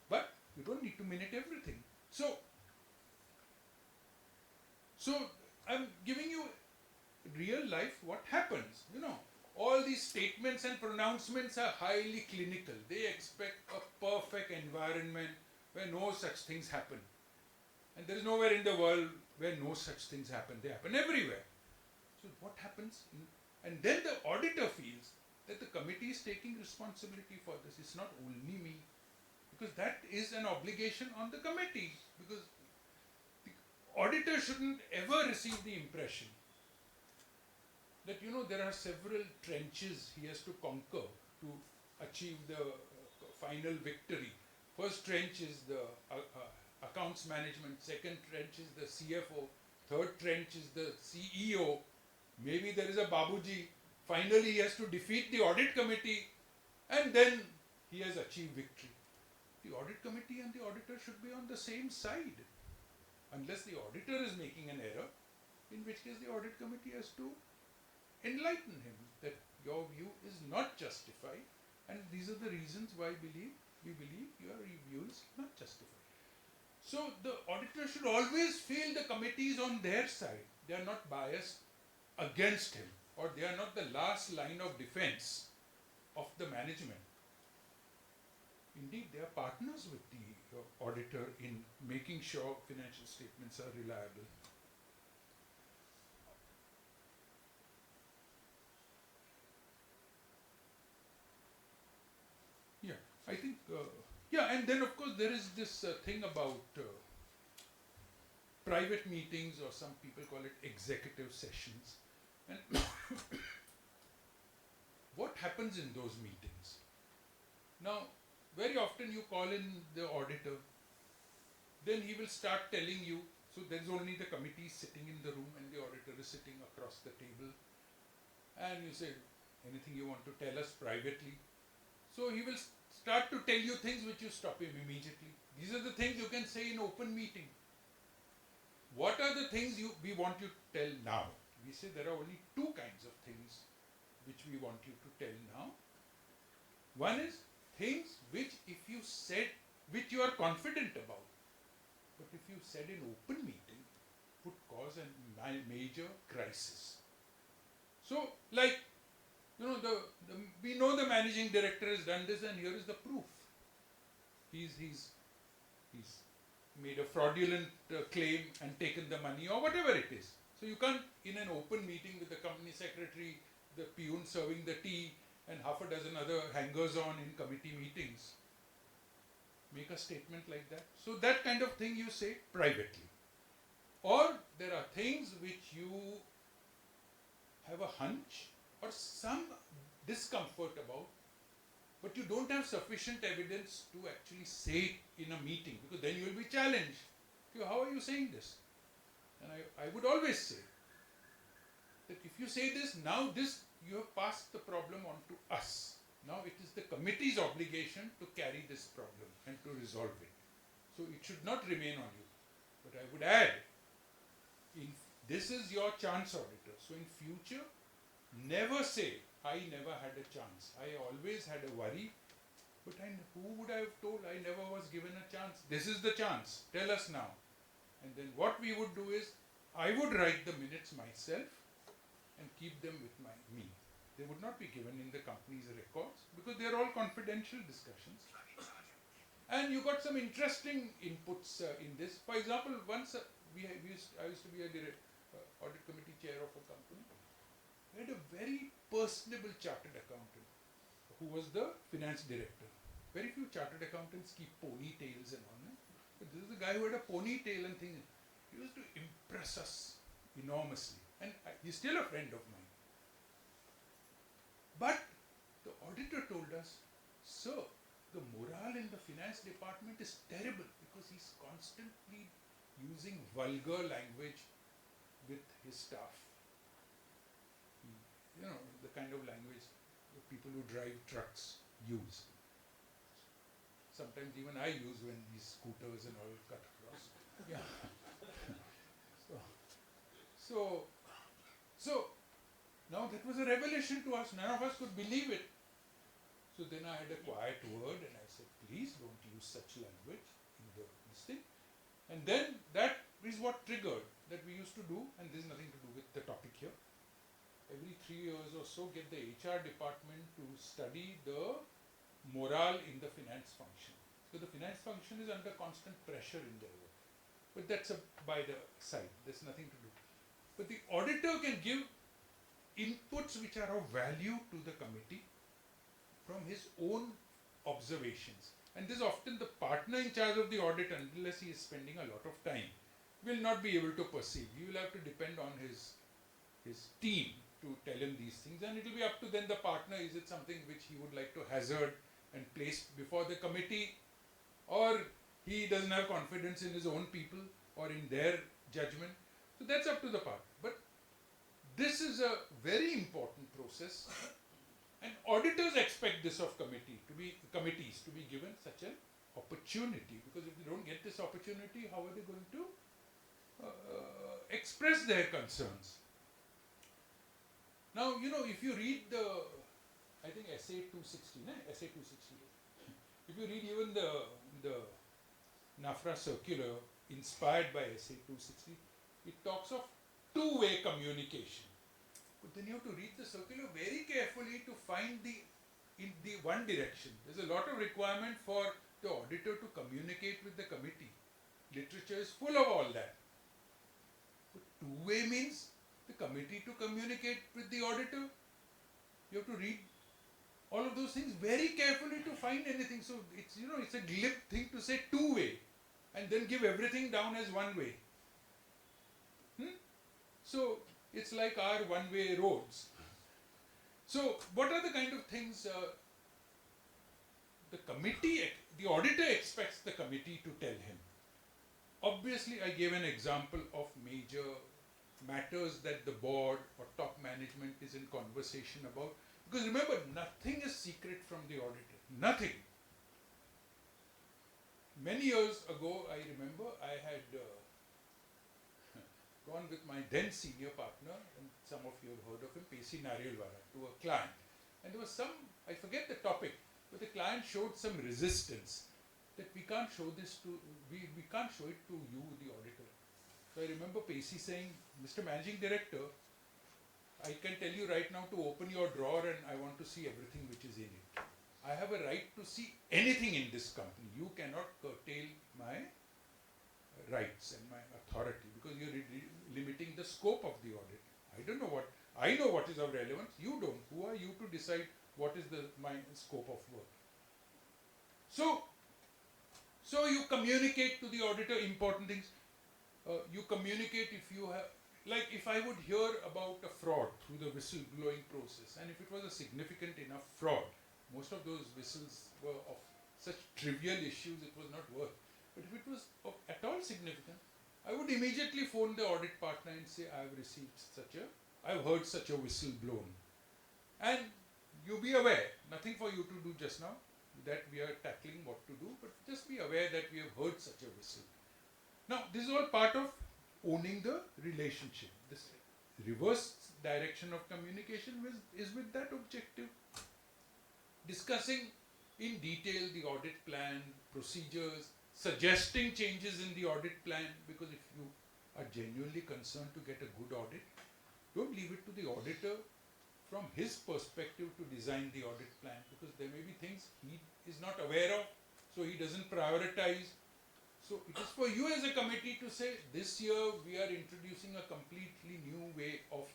[SPEAKER 6] but you don't need to minute everything. So I'm giving you real life what happens. All these statements and pronouncements are highly clinical. They expect a perfect environment where no such things happen. And there is nowhere in the world where no such things happen. They happen everywhere. So what happens? And then the auditor feels that the committee is taking responsibility for this. It's not only me. Because that is an obligation on the committee. Because the auditor shouldn't ever receive the impression that there are several trenches he has to conquer to achieve the final victory. First trench is the accounts management, second trench is the CFO, third trench is the CEO, maybe there is a Babuji, finally he has to defeat the audit committee, and then he has achieved victory. The audit committee and the auditor should be on the same side, unless the auditor is making an error, in which case the audit committee has to enlighten him that your view is not justified, and these are the reasons why we believe your review is not justified. So the auditor should always feel the committee is on their side. They are not biased against him, or they are not the last line of defense of the management. Indeed, they are partners with the auditor in making sure financial statements are reliable. Yeah, I think, and then of course there is this thing about private meetings, or some people call it executive sessions. And what happens in those meetings? Now, very often you call in the auditor, then he will start telling you, so there is only the committee sitting in the room and the auditor is sitting across the table, and you say, anything you want to tell us privately? So he will start to tell you things which you stop him immediately. These are the things you can say in open meeting. What are the things we want you to tell now? We say there are only two kinds of things which we want you to tell now. One is things which which you are confident about, but if you said in open meeting, would cause a major crisis. So, like, we know the managing director has done this, and here is the proof. He's made a fraudulent claim and taken the money, or whatever it is. So you can't, in an open meeting with the company secretary, the peon serving the tea, and half a dozen other hangers-on in committee meetings, make a statement like that. So that kind of thing you say privately. Or there are things which you have a hunch or some discomfort about, but you don't have sufficient evidence to actually say it in a meeting, because then you will be challenged. How are you saying this? And I would always say that if you say this, now you have passed the problem on to us. Now it is the committee's obligation to carry this problem and to resolve it. So it should not remain on you. But I would add, this is your chance, auditor. So in future, never say, I never had a chance. I always had a worry. But who would I have told I never was given a chance? This is the chance. Tell us now. And then what we would do is, I would write the minutes myself and keep them with me. They would not be given in the company's records, because they are all confidential discussions. And you got some interesting inputs in this. For example, once I used to be a audit committee chair of a company. We had a very personable chartered accountant who was the finance director. Very few chartered accountants keep ponytails and all that. But this is a guy who had a ponytail and things. He used to impress us enormously. And he's still a friend of mine. But the auditor told us, sir, the morale in the finance department is terrible because he's constantly using vulgar language with his staff. The kind of language that people who drive trucks use. sometimes even I use when these scooters and all cut across. Yeah. so, so now that was a revelation to us. None of us could believe it. So then I had a quiet word and I said, please don't use such language in this thing. And then that is what triggered that we used to do, and this is nothing to do with the topic here. Every 3 years or so, get the HR department to study the morale in the finance function. So the finance function is under constant pressure in their work. But that's by the side, there's nothing to do. But the auditor can give inputs which are of value to the committee from his own observations. And this is often the partner in charge of the audit, unless he is spending a lot of time, will not be able to perceive. He will have to depend on his team to tell him these things, and it will be up to then the partner, is it something which he would like to hazard and place before the committee, or he doesn't have confidence in his own people or in their judgment. So that's up to the partner. But this is a very important process, and auditors expect this of committees to be given such an opportunity, because if they don't get this opportunity, how are they going to express their concerns? Now, if you read I think Essay 260, Essay 260. If you read even the NAFRA circular inspired by Essay 260, it talks of two-way communication. But then you have to read the circular very carefully to find in the one direction. There's a lot of requirement for the auditor to communicate with the committee. Literature is full of all that. But two-way means the committee to communicate with the auditor. You have to read all of those things very carefully to find anything. So it's it's a glib thing to say two-way and then give everything down as one way. So it's like our one-way roads. So what are the kind of things the auditor expects the committee to tell him? Obviously, I gave an example of major matters that the board or top management is in conversation about. Because remember, nothing is secret from the auditor. Nothing. Many years ago, I remember I had gone with my then senior partner, and some of you have heard of him, P.C. Nariyalwala, to a client. And there was I forget the topic, but the client showed some resistance that we can't show this we can't show it to you, the auditor. So I remember P.C. saying, Mr. Managing Director, I can tell you right now to open your drawer and I want to see everything which is in it. I have a right to see anything in this company. You cannot curtail my rights and my authority because you're limiting the scope of the audit. I know what is of relevance. You don't. Who are you to decide what is my scope of work? So you communicate to the auditor important things. You communicate if you have, like if I would hear about a fraud through the whistleblowing process, and if it was a significant enough fraud, most of those whistles were of such trivial issues it was not worth. But if it was of at all significant, I would immediately phone the audit partner and say, I've heard such a whistle blown. And you be aware, nothing for you to do just now, that we are tackling what to do, but just be aware that we have heard such a whistle. Now, this is all part of owning the relationship. This reverse direction of communication is with that objective. Discussing in detail the audit plan, procedures, suggesting changes in the audit plan, because if you are genuinely concerned to get a good audit, don't leave it to the auditor from his perspective to design the audit plan, because there may be things he is not aware of, so he doesn't prioritize. So it is for you as a committee to say, this year we are introducing a completely new way of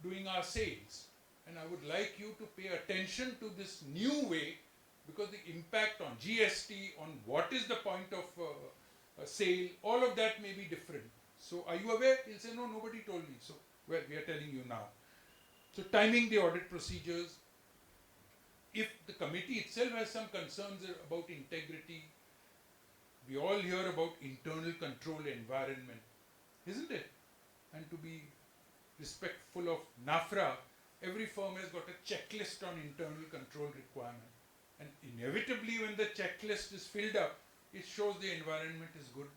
[SPEAKER 6] doing our sales, and I would like you to pay attention to this new way, because the impact on GST, on what is the point of a sale, all of that may be different. So are you aware? He'll say, no, nobody told me. So, well, we are telling you now. So timing the audit procedures. If the committee itself has some concerns about integrity, we all hear about internal control environment, isn't it? And to be respectful of NAFRA, every firm has got a checklist on internal control requirement. And inevitably when the checklist is filled up, it shows the environment is good.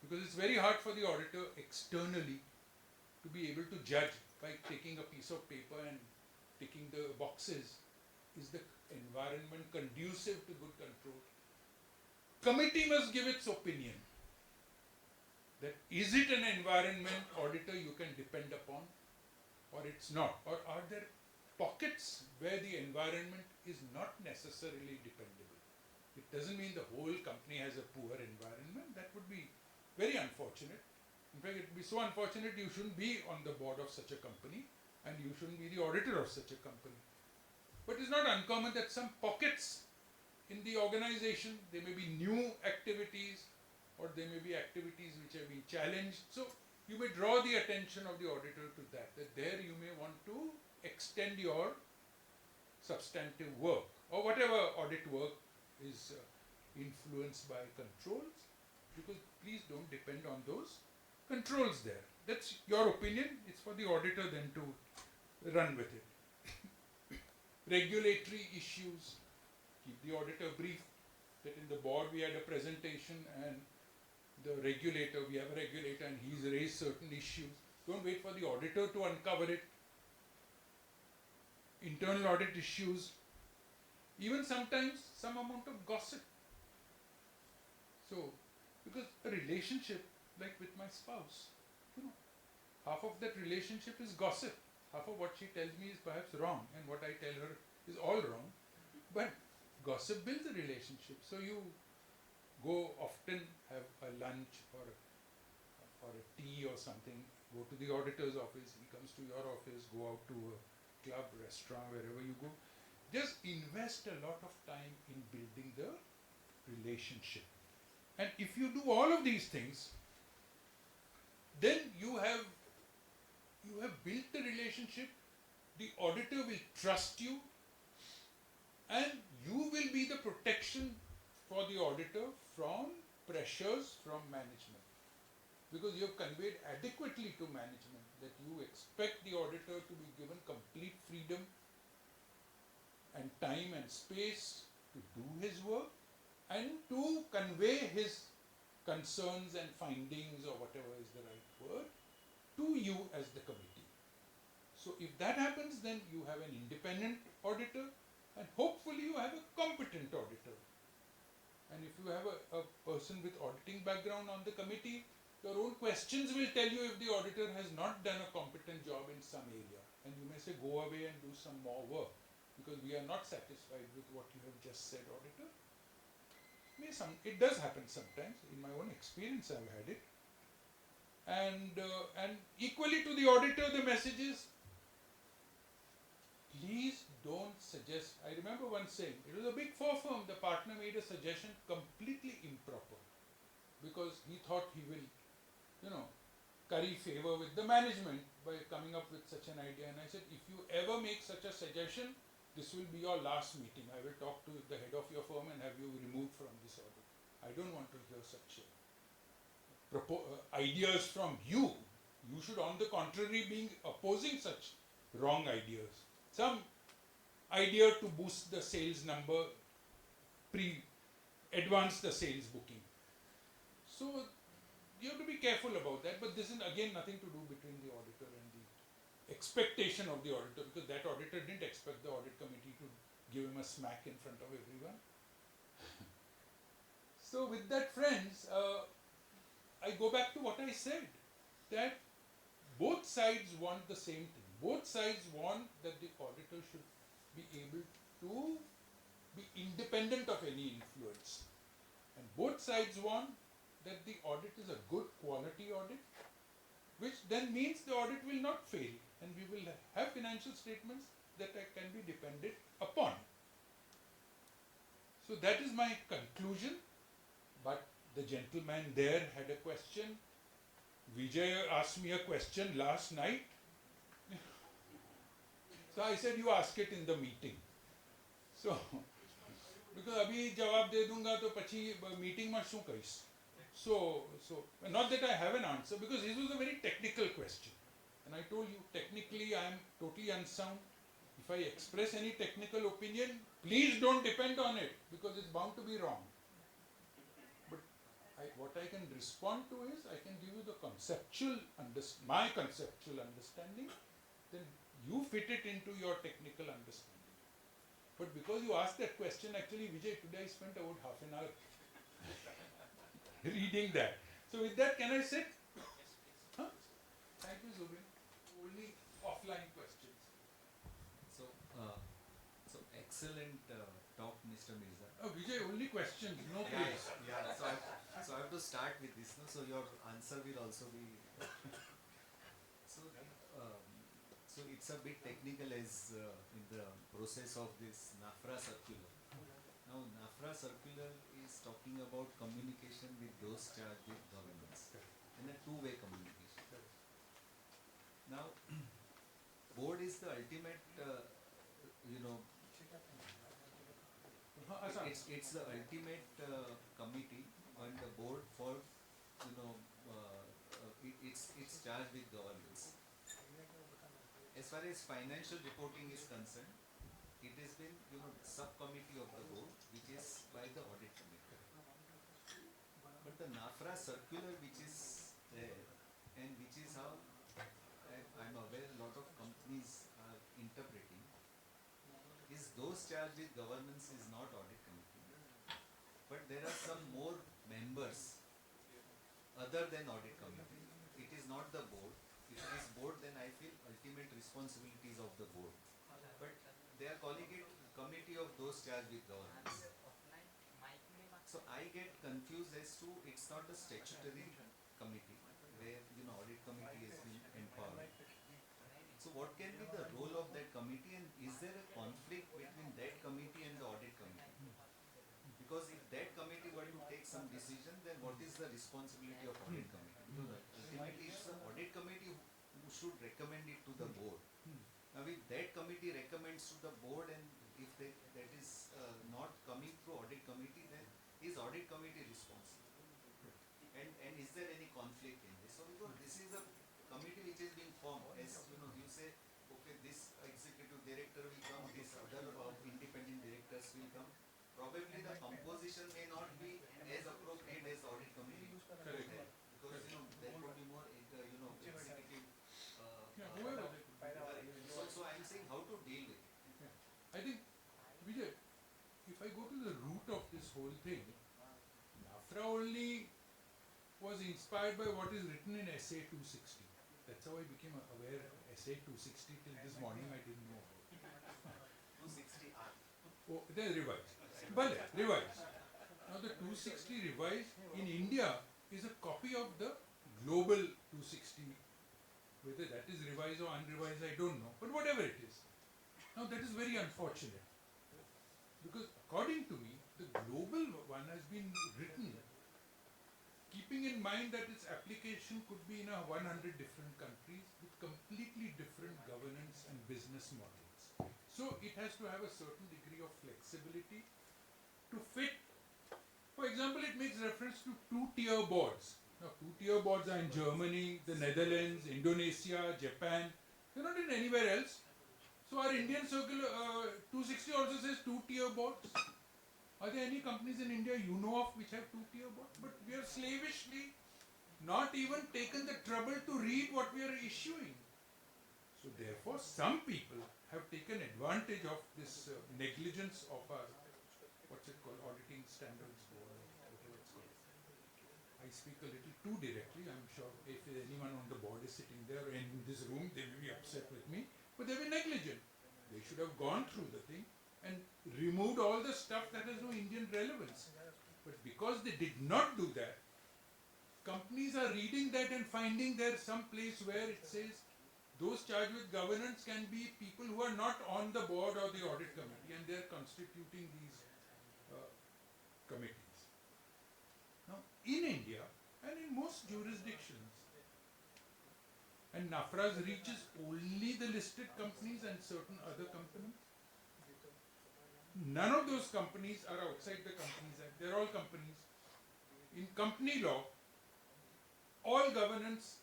[SPEAKER 6] Because it's very hard for the auditor externally to be able to judge by taking a piece of paper and ticking the boxes. Is the environment conducive to good control? Committee must give its opinion. That is it an environment, auditor, you can depend upon, or it's not? Or are there pockets where the environment is not necessarily dependable? It doesn't mean the whole company has a poor environment. That would be very unfortunate. In fact, it would be so unfortunate you shouldn't be on the board of such a company and you shouldn't be the auditor of such a company. But it's not uncommon that some pockets in the organization, there may be new activities or there may be activities which have been challenged. So you may draw the attention of the auditor to that there you may want to extend your substantive work or whatever audit work is influenced by controls, because please don't depend on those controls there. That's your opinion. It's for the auditor then to run with it. Regulatory issues, keep the auditor brief that in the board we had a presentation and the regulator, we have a regulator and he's raised certain issues. Don't wait for the auditor to uncover it. Internal audit issues, even sometimes some amount of gossip. So, because a relationship, like with my spouse, half of that relationship is gossip. Half of what she tells me is perhaps wrong and what I tell her is all wrong. But gossip builds a relationship. So you go often, have a lunch or a tea or something, go to the auditor's office, he comes to your office, go out to a club, restaurant, wherever you go. Just invest a lot of time in building the relationship. And if you do all of these things, then you have built the relationship, the auditor will trust you, and you will be the protection for the auditor from pressures from management. Because you have conveyed adequately to management that you expect the auditor to be given complete freedom and time and space to do his work and to convey his concerns and findings or whatever is the right word to you as the committee. So if that happens, then you have an independent auditor and hopefully you have a competent auditor. And if you have a person with auditing background on the committee, your own questions will tell you if the auditor has not done a competent job in some area. And you may say, go away and do some more work because we are not satisfied with what you have just said, auditor. It does happen sometimes. In my own experience, I've had it. And equally to the auditor, the message is, please don't suggest. I remember once saying, it was a big four firm, the partner made a suggestion completely improper because he thought he will, curry favor with the management by coming up with such an idea. And I said, if you ever make such a suggestion, this will be your last meeting. I will talk to the head of your firm and have you removed from this audit. I don't want to hear such ideas from you. You should, on the contrary, be opposing such wrong ideas. Some idea to boost the sales number, advance the sales booking. So you have to be careful about that, but this is again nothing to do between the auditor and the expectation of the auditor, because that auditor didn't expect the audit committee to give him a smack in front of everyone. So with that, friends, I go back to what I said, that both sides want the same thing. Both sides want that the auditor should be able to be independent of any influence. And both sides want that the audit is a good quality audit, which then means the audit will not fail and we will have financial statements that can be depended upon. So that is my conclusion. But the gentleman there had a question. Vijay asked me a question last night. So I said, you ask it in the meeting. So, because abhi jawab de dunga to pachi meeting ma shun kais. So, not that I have an answer, because this was a very technical question. And I told you, technically I am totally unsound. If if I express any technical opinion, please don't depend on it because it's bound to be wrong. But what I can respond to is I can give you the conceptual, my conceptual understanding, then you fit it into your technical understanding. But because you asked that question, actually, Vijay, today I spent about half an hour reading that. So with that, can I sit? Huh? Thank you, Zubin. Only offline questions.
[SPEAKER 8] So, excellent talk, Mr. Mirza.
[SPEAKER 6] Oh, Vijay, only questions, no
[SPEAKER 8] Yeah,
[SPEAKER 6] praise.
[SPEAKER 8] yeah. So I have to start with this, no? So your answer will also be. So, so it's a bit technical as in the process of this NAFRA circular. Now, NAFRA circular is talking about communication with those charged with governance and a two-way communication. Now, board is the ultimate, it's the ultimate committee on the board for, it's charged with governance. As far as financial reporting is concerned, it has been, subcommittee of the board, which is by the audit committee. But the NAFRA circular, which is there, and which is how I'm aware a lot of companies are interpreting, is those charged with governance is not audit committee. But there are some more members other than audit committee. It is not the board. If it is board, then I feel ultimate responsibilities of the board. But they are calling it committee of those charged with governance. So I get confused as to it's not a statutory committee where audit committee has been empowered. So what can be the role of that committee, and is there a conflict between that committee and the audit committee? Because if that committee were to take some decision, then what is the responsibility of audit committee? Because ultimately it's the audit committee who should recommend it to the board. Now if that committee recommends to the board, and if that is not coming through audit committee, then is audit committee responsible? And is there any conflict in this? So because this is a committee which is being formed, as you say, okay, this executive director will come, this other independent directors will come. Probably the composition may not be as appropriate as audit committee.
[SPEAKER 6] Correct.
[SPEAKER 8] Because there could be more executive.
[SPEAKER 6] Whoever.
[SPEAKER 8] So I'm saying how to deal with it.
[SPEAKER 6] I think, Vijay, if I go to the root of this whole thing, NAFRA only was inspired by what is written in SA 260. That's how I became aware of SA 260. Till this morning I didn't know about it.
[SPEAKER 8] 260R.
[SPEAKER 6] Oh, they're revised. But revised. Now the 260 revised in India is a copy of the global 260. Whether that is revised or unrevised, I don't know. But whatever it is. Now that is very unfortunate. Because according to me, the global one has been written keeping in mind that its application could be in 100 different countries with completely different governance and business models. So it has to have a certain degree of flexibility to fit. For example, it makes reference to two-tier boards. Now, two-tier boards are in Germany, the Netherlands, Indonesia, Japan. They're not in anywhere else. So our Indian circular 260 also says two-tier boards. Are there any companies in India you know of which have two-tier boards? But we are slavishly not even taken the trouble to read what we are issuing. So therefore, some people have taken advantage of this negligence of our, what's it called, auditing standards board, whatever it's called. I speak a little too directly. I'm sure if anyone on the board is sitting there in this room, they may be upset with me. But they were negligent. They should have gone through the thing and removed all the stuff that has no Indian relevance. But because they did not do that, companies are reading that and finding there some place where it says those charged with governance can be people who are not on the board or the audit committee, and they are constituting these committees. Now, in India and in most jurisdictions, and NAFRA's reaches only the listed companies and certain other companies. None of those companies are outside the Companies Act. They're all companies. In company law, all governance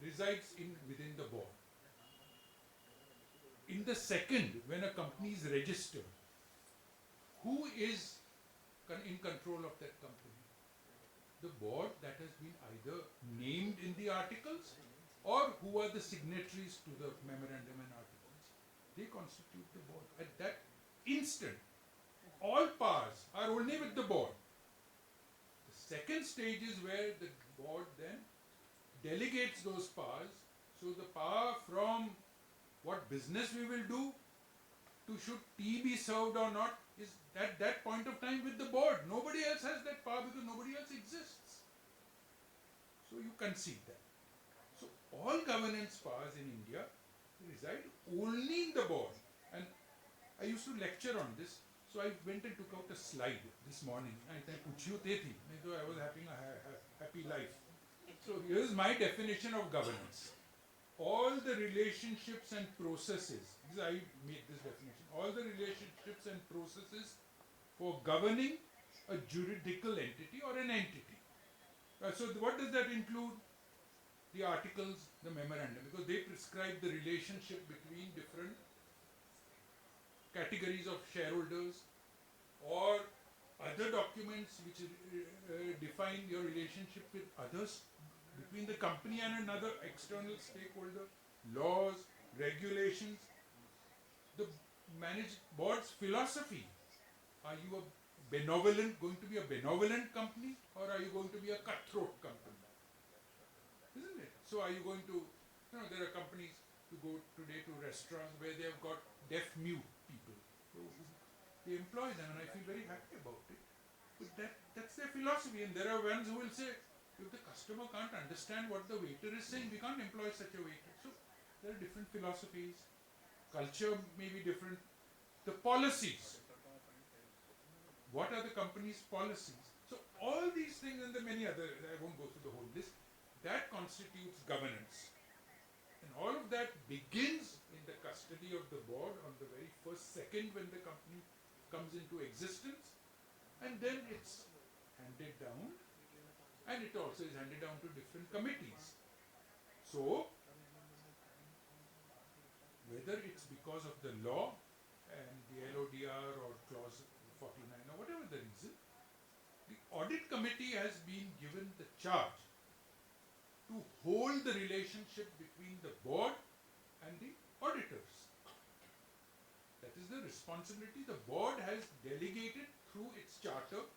[SPEAKER 6] resides within the board. In the second, when a company is registered, who is in control of that company? The board that has been either named in the articles or who are the signatories to the memorandum and articles. They constitute the board. At that instant, all powers are only with the board. The second stage is where the board then delegates those powers. So the power from what business we will do to should tea be served or not is at that point of time with the board. Nobody else has that power because nobody else exists. So you concede that. So all governance powers in India reside only in the board. And I used to lecture on this. So I went and took out a slide this morning. I was having a happy life. So here's my definition of governance. All the relationships and processes, I made this definition, all the relationships and processes for governing a juridical entity or an entity. So what does that include? The articles, the memorandum, because they prescribe the relationship between different categories of shareholders or other documents which define your relationship with others, between the company and another external stakeholder, laws, regulations, the managed board's philosophy. Are you going to be a benevolent company, or are you going to be a cutthroat company? Isn't it? So are you going to, there are companies you go today to restaurants where they have got deaf-mute people. So they employ them, and I feel very happy about it. But that's their philosophy, and there are ones who will say, if the customer can't understand what the waiter is saying, we can't employ such a waiter. So there are different philosophies. Culture may be different. The policies. What are the company's policies? So all these things and the many other, I won't go through the whole list, that constitutes governance. And all of that begins in the custody of the board on the very first second when the company comes into existence, and then it's handed down. And it also is handed down to different committees. So, whether it's because of the law and the LODR or clause 49 or whatever the reason, the audit committee has been given the charge to hold the relationship between the board and the auditors. That is the responsibility the board has delegated through its charter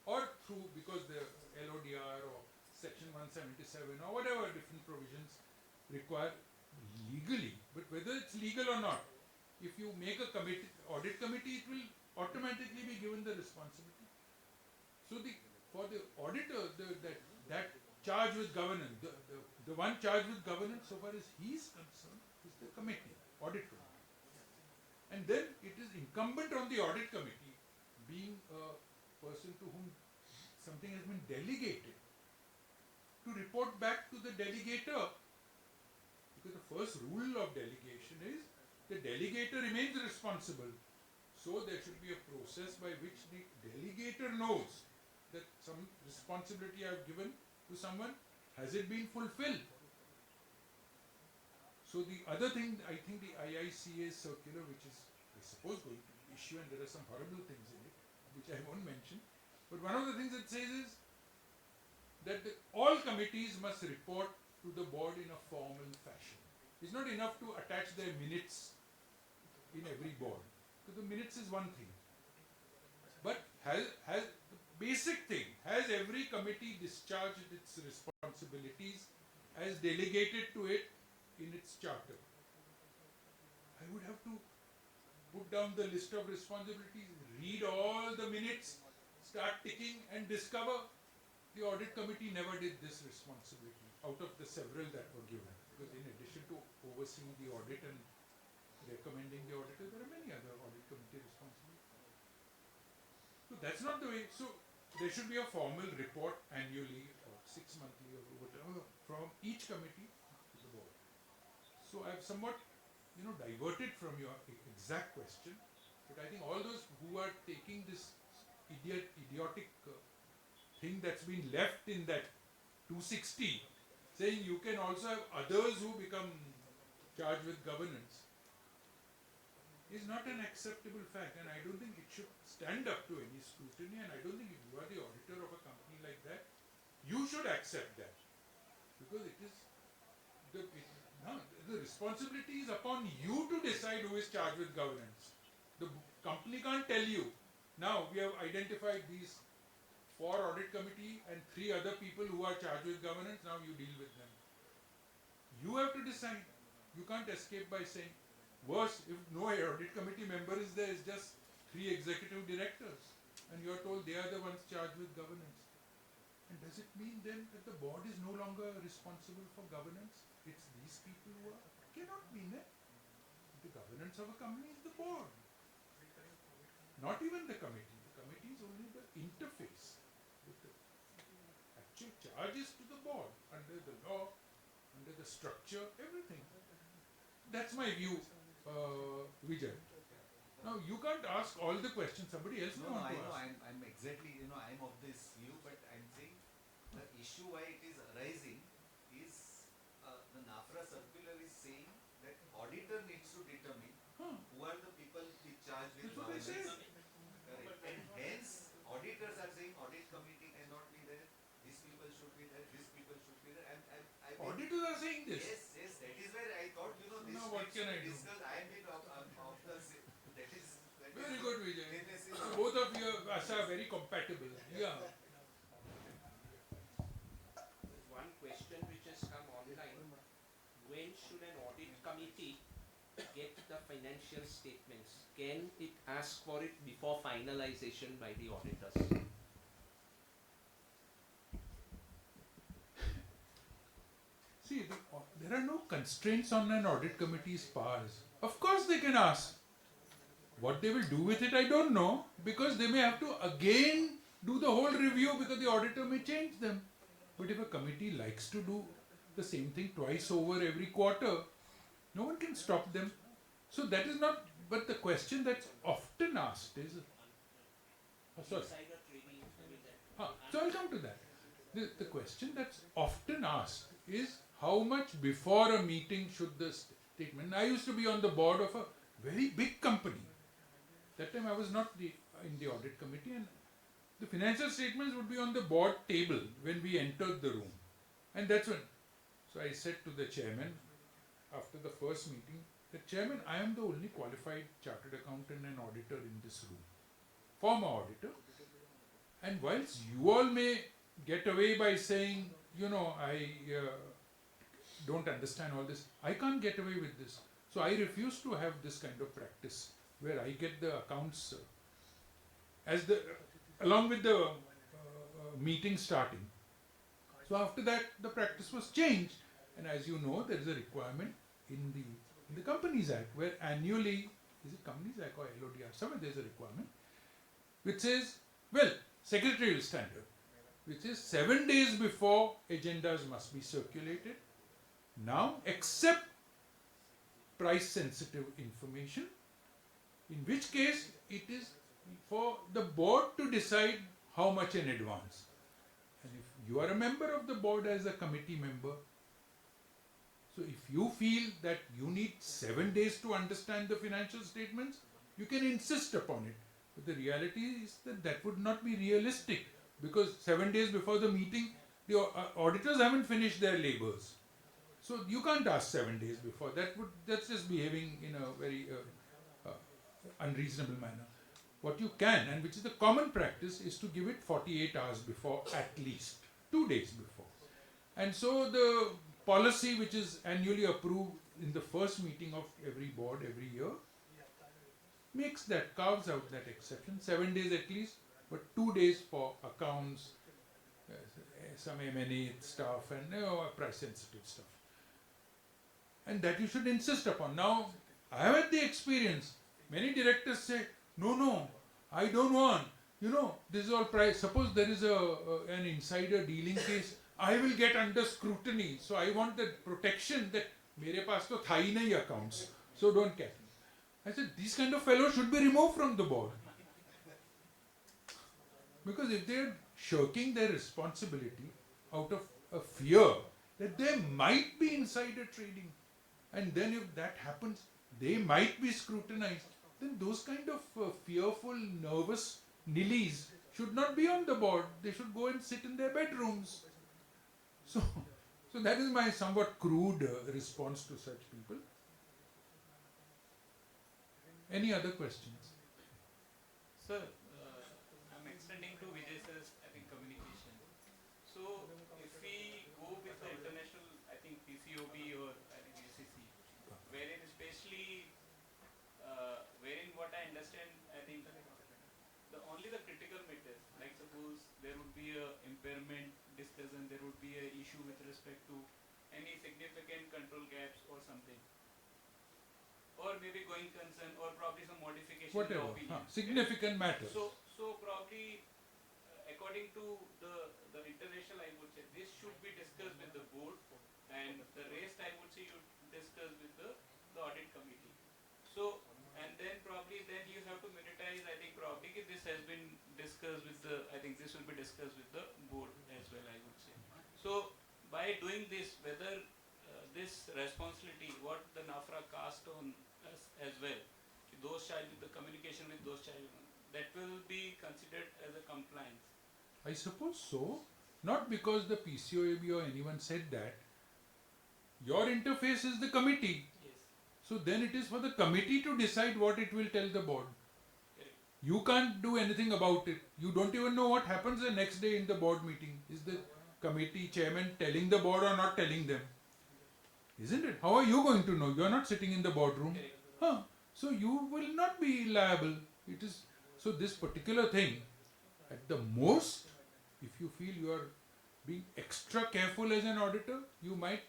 [SPEAKER 6] or through, because the LODR or section 177 or whatever different provisions require legally, but whether it's legal or not, if you make a audit committee, it will automatically be given the responsibility. So for the auditor, that charge with governance, the one charged with governance so far as he is concerned is the committee, audit committee. And then it is incumbent on the audit committee, being a person to whom something has been delegated, to report back to the delegator. Because the first rule of delegation is the delegator remains responsible. So there should be a process by which the delegator knows that some responsibility I have given to someone, has it been fulfilled? So the other thing, I think the IICA circular, which is I suppose going to be issued, and there are some horrible things in it, which I won't mention, but one of the things it says is that all committees must report to the board in a formal fashion. It's not enough to attach their minutes in every board, because the minutes is one thing. But has the basic thing, has every committee discharged its responsibilities as delegated to it in its charter? I would have to put down the list of responsibilities, read all the minutes, start ticking, and discover the audit committee never did this responsibility out of the several that were given. Because in addition to overseeing the audit and recommending the auditor, there are many other audit committee responsibilities. So that's not the way. So there should be a formal report annually or 6 monthly or whatever from each committee to the board. So I've somewhat diverted from your exact question, but I think all those who are taking this idiotic thing that's been left in that 260, saying you can also have others who become charged with governance, not an acceptable fact, and I don't think it should stand up to any scrutiny, and I don't think if you are the auditor of a company like that, you should accept that. Because it is the responsibility is upon you to decide who is charged with governance. The company can't tell you, now we have identified these 4 audit committee and 3 other people who are charged with governance, now you deal with them. You have to decide. You can't escape by saying, worse, if no audit committee member is there, it's just 3 executive directors, and you are told they are the ones charged with governance. And does it mean then that the board is no longer responsible for governance? It's these people who are? Cannot mean it. The governance of a company is the board. Not even the committee. The committee is only the interface. With the actual charge is to the board, under the law, under the structure, everything. That's my view, Vijay. Now you can't ask all the questions. Somebody else may
[SPEAKER 8] No,
[SPEAKER 6] want
[SPEAKER 8] I
[SPEAKER 6] to
[SPEAKER 8] know,
[SPEAKER 6] ask.
[SPEAKER 8] I'm exactly, I'm of this view, but I'm saying the issue why it is arising is the NAFRA circular is saying that auditor needs to determine who are the people charged with
[SPEAKER 6] That's what I
[SPEAKER 8] governance.
[SPEAKER 6] said.
[SPEAKER 8] Correct. And hence, auditors are saying audit committee cannot be there, these people should be there, these people should be there. I mean,
[SPEAKER 6] Auditors are saying this.
[SPEAKER 8] yes, that is where I thought, this
[SPEAKER 6] Now what
[SPEAKER 8] needs
[SPEAKER 6] can
[SPEAKER 8] to
[SPEAKER 6] I
[SPEAKER 8] be
[SPEAKER 6] do?
[SPEAKER 8] discussed. I am in of the that is
[SPEAKER 6] Very good, Vijay.
[SPEAKER 8] Business is-
[SPEAKER 6] So both of you are very compatible. Yeah.
[SPEAKER 1] One question which has come online: when should an audit committee get the financial statements? Can it ask for it before finalization by the auditors?
[SPEAKER 6] See, there are no constraints on an audit committee's powers. Of course they can ask. What they will do with it, I don't know, because they may have to again do the whole review because the auditor may change them. But if a committee likes to do the same thing twice over every quarter, no one can stop them. So that is not, but the question that's often asked is, sorry.
[SPEAKER 1] Insider trading, I mean that.
[SPEAKER 6] So I'll come to that. The question that's often asked is how much before a meeting should the statement. I used to be on the board of a very big company. That time I was not in the audit committee, and the financial statements would be on the board table when we entered the room. And that's when, so I said to the chairman after the first meeting, that chairman, I am the only qualified chartered accountant and auditor in this room, former auditor. And whilst you all may get away by saying, I don't understand all this, I can't get away with this. So I refuse to have this kind of practice where I get the accounts along with the meeting starting. So after that, the practice was changed, and as you know, there is a requirement in the Companies Act where annually, is it Companies Act or LODR? Somewhere there is a requirement which says, secretarial standard, which is 7 days before agendas must be circulated. Now, except price-sensitive information, in which case it is for the board to decide how much in advance. And if you are a member of the board as a committee member, so if you feel that you need 7 days to understand the financial statements, you can insist upon it. But the reality is that would not be realistic, because 7 days before the meeting, the auditors haven't finished their labors. So you can't ask 7 days before. That's just behaving in a very unreasonable manner. What you can, and which is the common practice, is to give it 48 hours before at least, 2 days before. And so the policy which is annually approved in the first meeting of every board every year carves out that exception, 7 days at least, but 2 days for accounts, some M&A stuff, and price sensitive stuff. And that you should insist upon. Now, I have had the experience. Many directors say, no, I don't want. This is all price. Suppose there is an insider dealing case, I will get under scrutiny. So I want the protection that mere paas to tha hi nahi accounts. So don't get. I said, these kind of fellows should be removed from the board. Because if they are shirking their responsibility out of a fear that there might be insider trading, and then if that happens, they might be scrutinized, then those kind of fearful, nervous nillies should not be on the board. They should go and sit in their bedrooms. So, so that is my somewhat crude response to such people. Any other questions?
[SPEAKER 9] Sir, I'm extending to Vijay sir's, I think, communication. So, if we go with the international, I think, PCOB or I think ACC, wherein especially, wherein what I understand, I think, only the critical matters, like suppose there would be a impairment discussion, there would be a issue with respect to any significant control gaps or something. Or maybe going concern, or probably some modification in the
[SPEAKER 6] Whatever.
[SPEAKER 9] opinion.
[SPEAKER 6] Significant matters.
[SPEAKER 9] So probably, according to the international, I would say this should be discussed with the board, and the rest I would say you discuss with the audit committee. So, and then probably then you have to monetize. I think probably if this has been discussed with the, I think this will be discussed with the board as well, I would say. So by doing this, whether this responsibility, what the NAFRA cast on us as well, those charged with the communication with those charged, that will be considered as a compliance.
[SPEAKER 6] I suppose so. Not because the PCOAB or anyone said that. Your interface is the committee.
[SPEAKER 9] Yes.
[SPEAKER 6] So then it is for the committee to decide what it will tell the board.
[SPEAKER 9] Correct.
[SPEAKER 6] You can't do anything about it. You don't even know what happens the next day in the board meeting. Is the committee chairman telling the board or not telling them? Isn't it? How are you going to know? You are not sitting in the boardroom.
[SPEAKER 9] Correct.
[SPEAKER 6] So you will not be liable. It is so this particular thing, at the most, if you feel you are being extra careful as an auditor, you might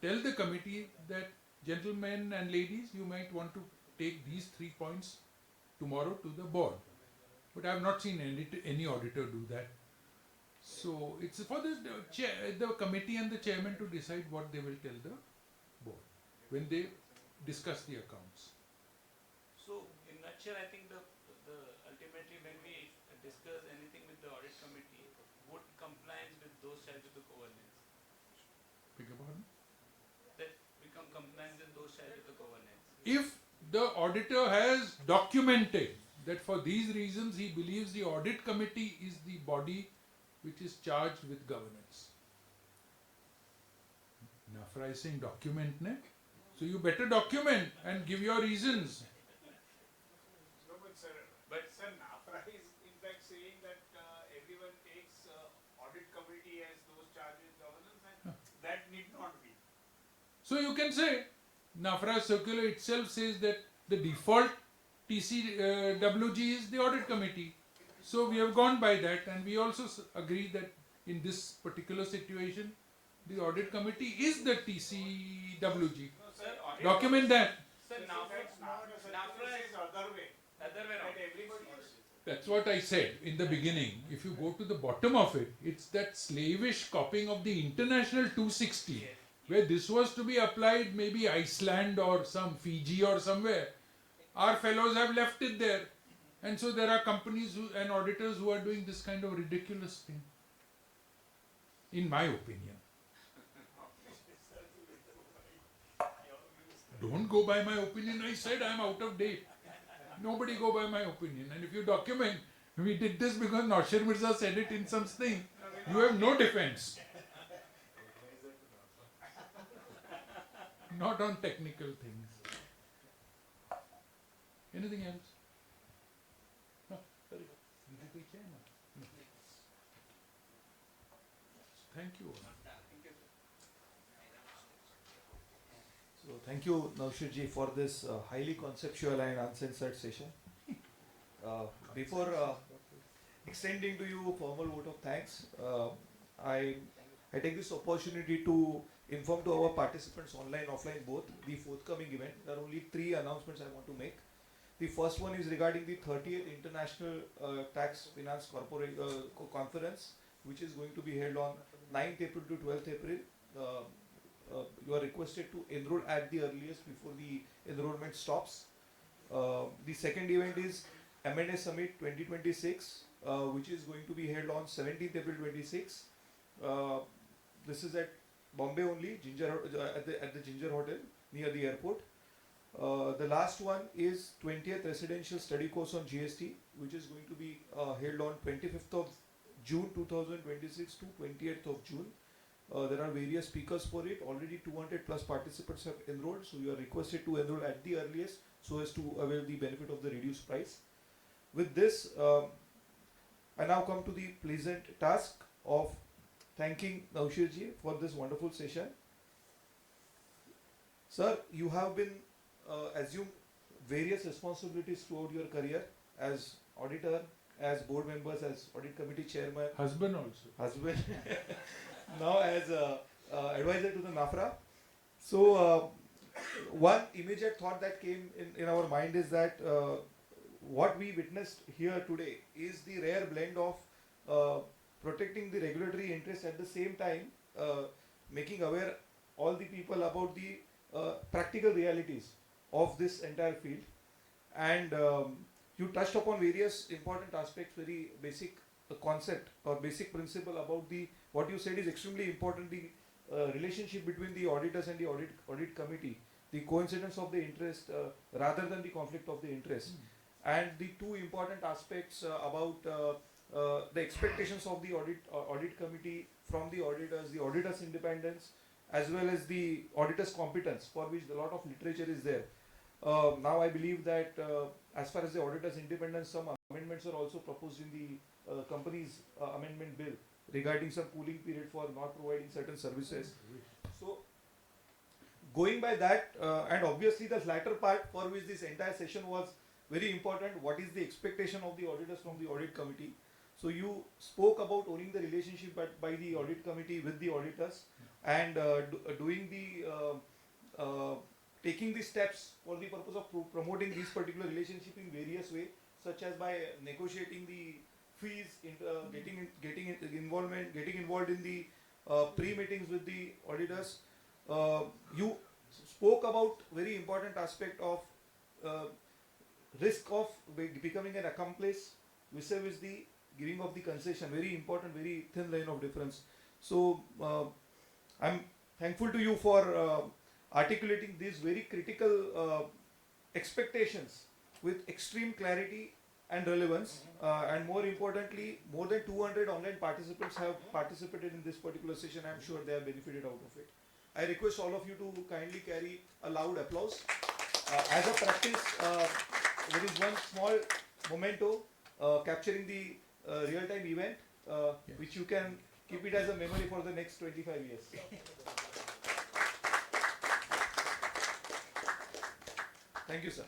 [SPEAKER 6] tell the committee that, gentlemen and ladies, you might want to take these 3 points tomorrow to the board. But I have not seen any auditor do that. So it's for the committee and the chairman to decide what they will tell the board when they discuss the accounts.
[SPEAKER 9] So in nutshell, I think the ultimately when we discuss anything with the audit committee, would compliance with those charged with the governance,
[SPEAKER 6] Beg your pardon?
[SPEAKER 9] that become compliance with those charged with the governance.
[SPEAKER 6] If the auditor has documented that for these reasons he believes the audit committee is the body which is charged with governance. NAFRA is saying document, ne? So you better document and give your reasons.
[SPEAKER 10] No, but sir, NAFRA is in fact saying that everyone takes audit committee as those charged with governance, and that need not be.
[SPEAKER 6] So you can say, NAFRA circular itself says that the default TCWG is the audit committee. So we have gone by that, and we also agree that in this particular situation, the audit committee is the TCWG.
[SPEAKER 9] No, sir, audit
[SPEAKER 6] Document that.
[SPEAKER 9] Sir, NAFRA
[SPEAKER 10] says other way.
[SPEAKER 9] other way around.
[SPEAKER 10] That everybody is.
[SPEAKER 6] That's what I said in the beginning. If you go to the bottom of it, it's that slavish copying of the International 260,
[SPEAKER 9] Yes.
[SPEAKER 6] where this was to be applied maybe Iceland or some Fiji or somewhere. Our fellows have left it there. And so there are companies and auditors who are doing this kind of ridiculous thing. In my opinion. Don't go by my opinion. I said I'm out of date. Nobody go by my opinion. And if you document, we did this because Nawshir Mirza said it in some thing, you have no defense. Not on technical things. Anything else? No, sorry. Thank you.
[SPEAKER 11] So thank you, Nawshir ji, for this highly conceptual and uncensored session. Before extending to you a formal vote of thanks, I take this opportunity to inform to our participants, online, offline, both, the forthcoming event. There are only 3 announcements I want to make. The first one is regarding the 30th International Tax Finance Conference, which is going to be held on 9th April to 12th April. You are requested to enroll at the earliest before the enrollment stops. The second event is M&A Summit 2026, which is going to be held on 17th April 26. This is at Bombay only, at the Ginger Hotel near the airport. The last one is 20th Residential Study Course on GST, which is going to be held on 25th of June 2026 to 28th of June. There are various speakers for it. Already 200 plus participants have enrolled, so you are requested to enroll at the earliest so as to avail the benefit of the reduced price. With this, I now come to the pleasant task of thanking Nawshir ji for this wonderful session. Sir, you have been assumed various responsibilities throughout your career as auditor, as board members, as audit committee chairman,
[SPEAKER 6] Husband also.
[SPEAKER 11] husband, now as advisor to the NAFRA. So one immediate thought that came in our mind is that what we witnessed here today is the rare blend of protecting the regulatory interest at the same time making aware all the people about the practical realities of this entire field. And you touched upon various important aspects, very basic concept or basic principle about the, what you said is extremely important, the relationship between the auditors and the audit committee, the coincidence of the interest rather than the conflict of the interest. And the two important aspects about the expectations of the audit committee from the auditors' independence, as well as the auditors' competence, for which a lot of literature is there. Now I believe that as far as the auditors' independence, some amendments are also proposed in the company's amendment bill regarding some cooling period for not providing certain services. So going by that, and obviously the latter part for which this entire session was very important, what is the expectation of the auditors from the audit committee. So you spoke about owning the relationship by the audit committee with the auditors and doing the taking the steps for the purpose of promoting this particular relationship in various ways, such as by negotiating the fees, getting involved in the pre-meetings with the auditors. You spoke about very important aspect of risk of becoming an accomplice vis-a-vis the giving of the concession. Very important, very thin line of difference. So I'm thankful to you for articulating these very critical expectations with extreme clarity and relevance, and more importantly, more than 200 online participants have participated in this particular session. I'm sure they have benefited out of it. I request all of you to kindly carry a loud applause. As a practice, there is one small memento capturing the real-time event, which you can keep it as a memory for the next 25 years. Thank you, sir.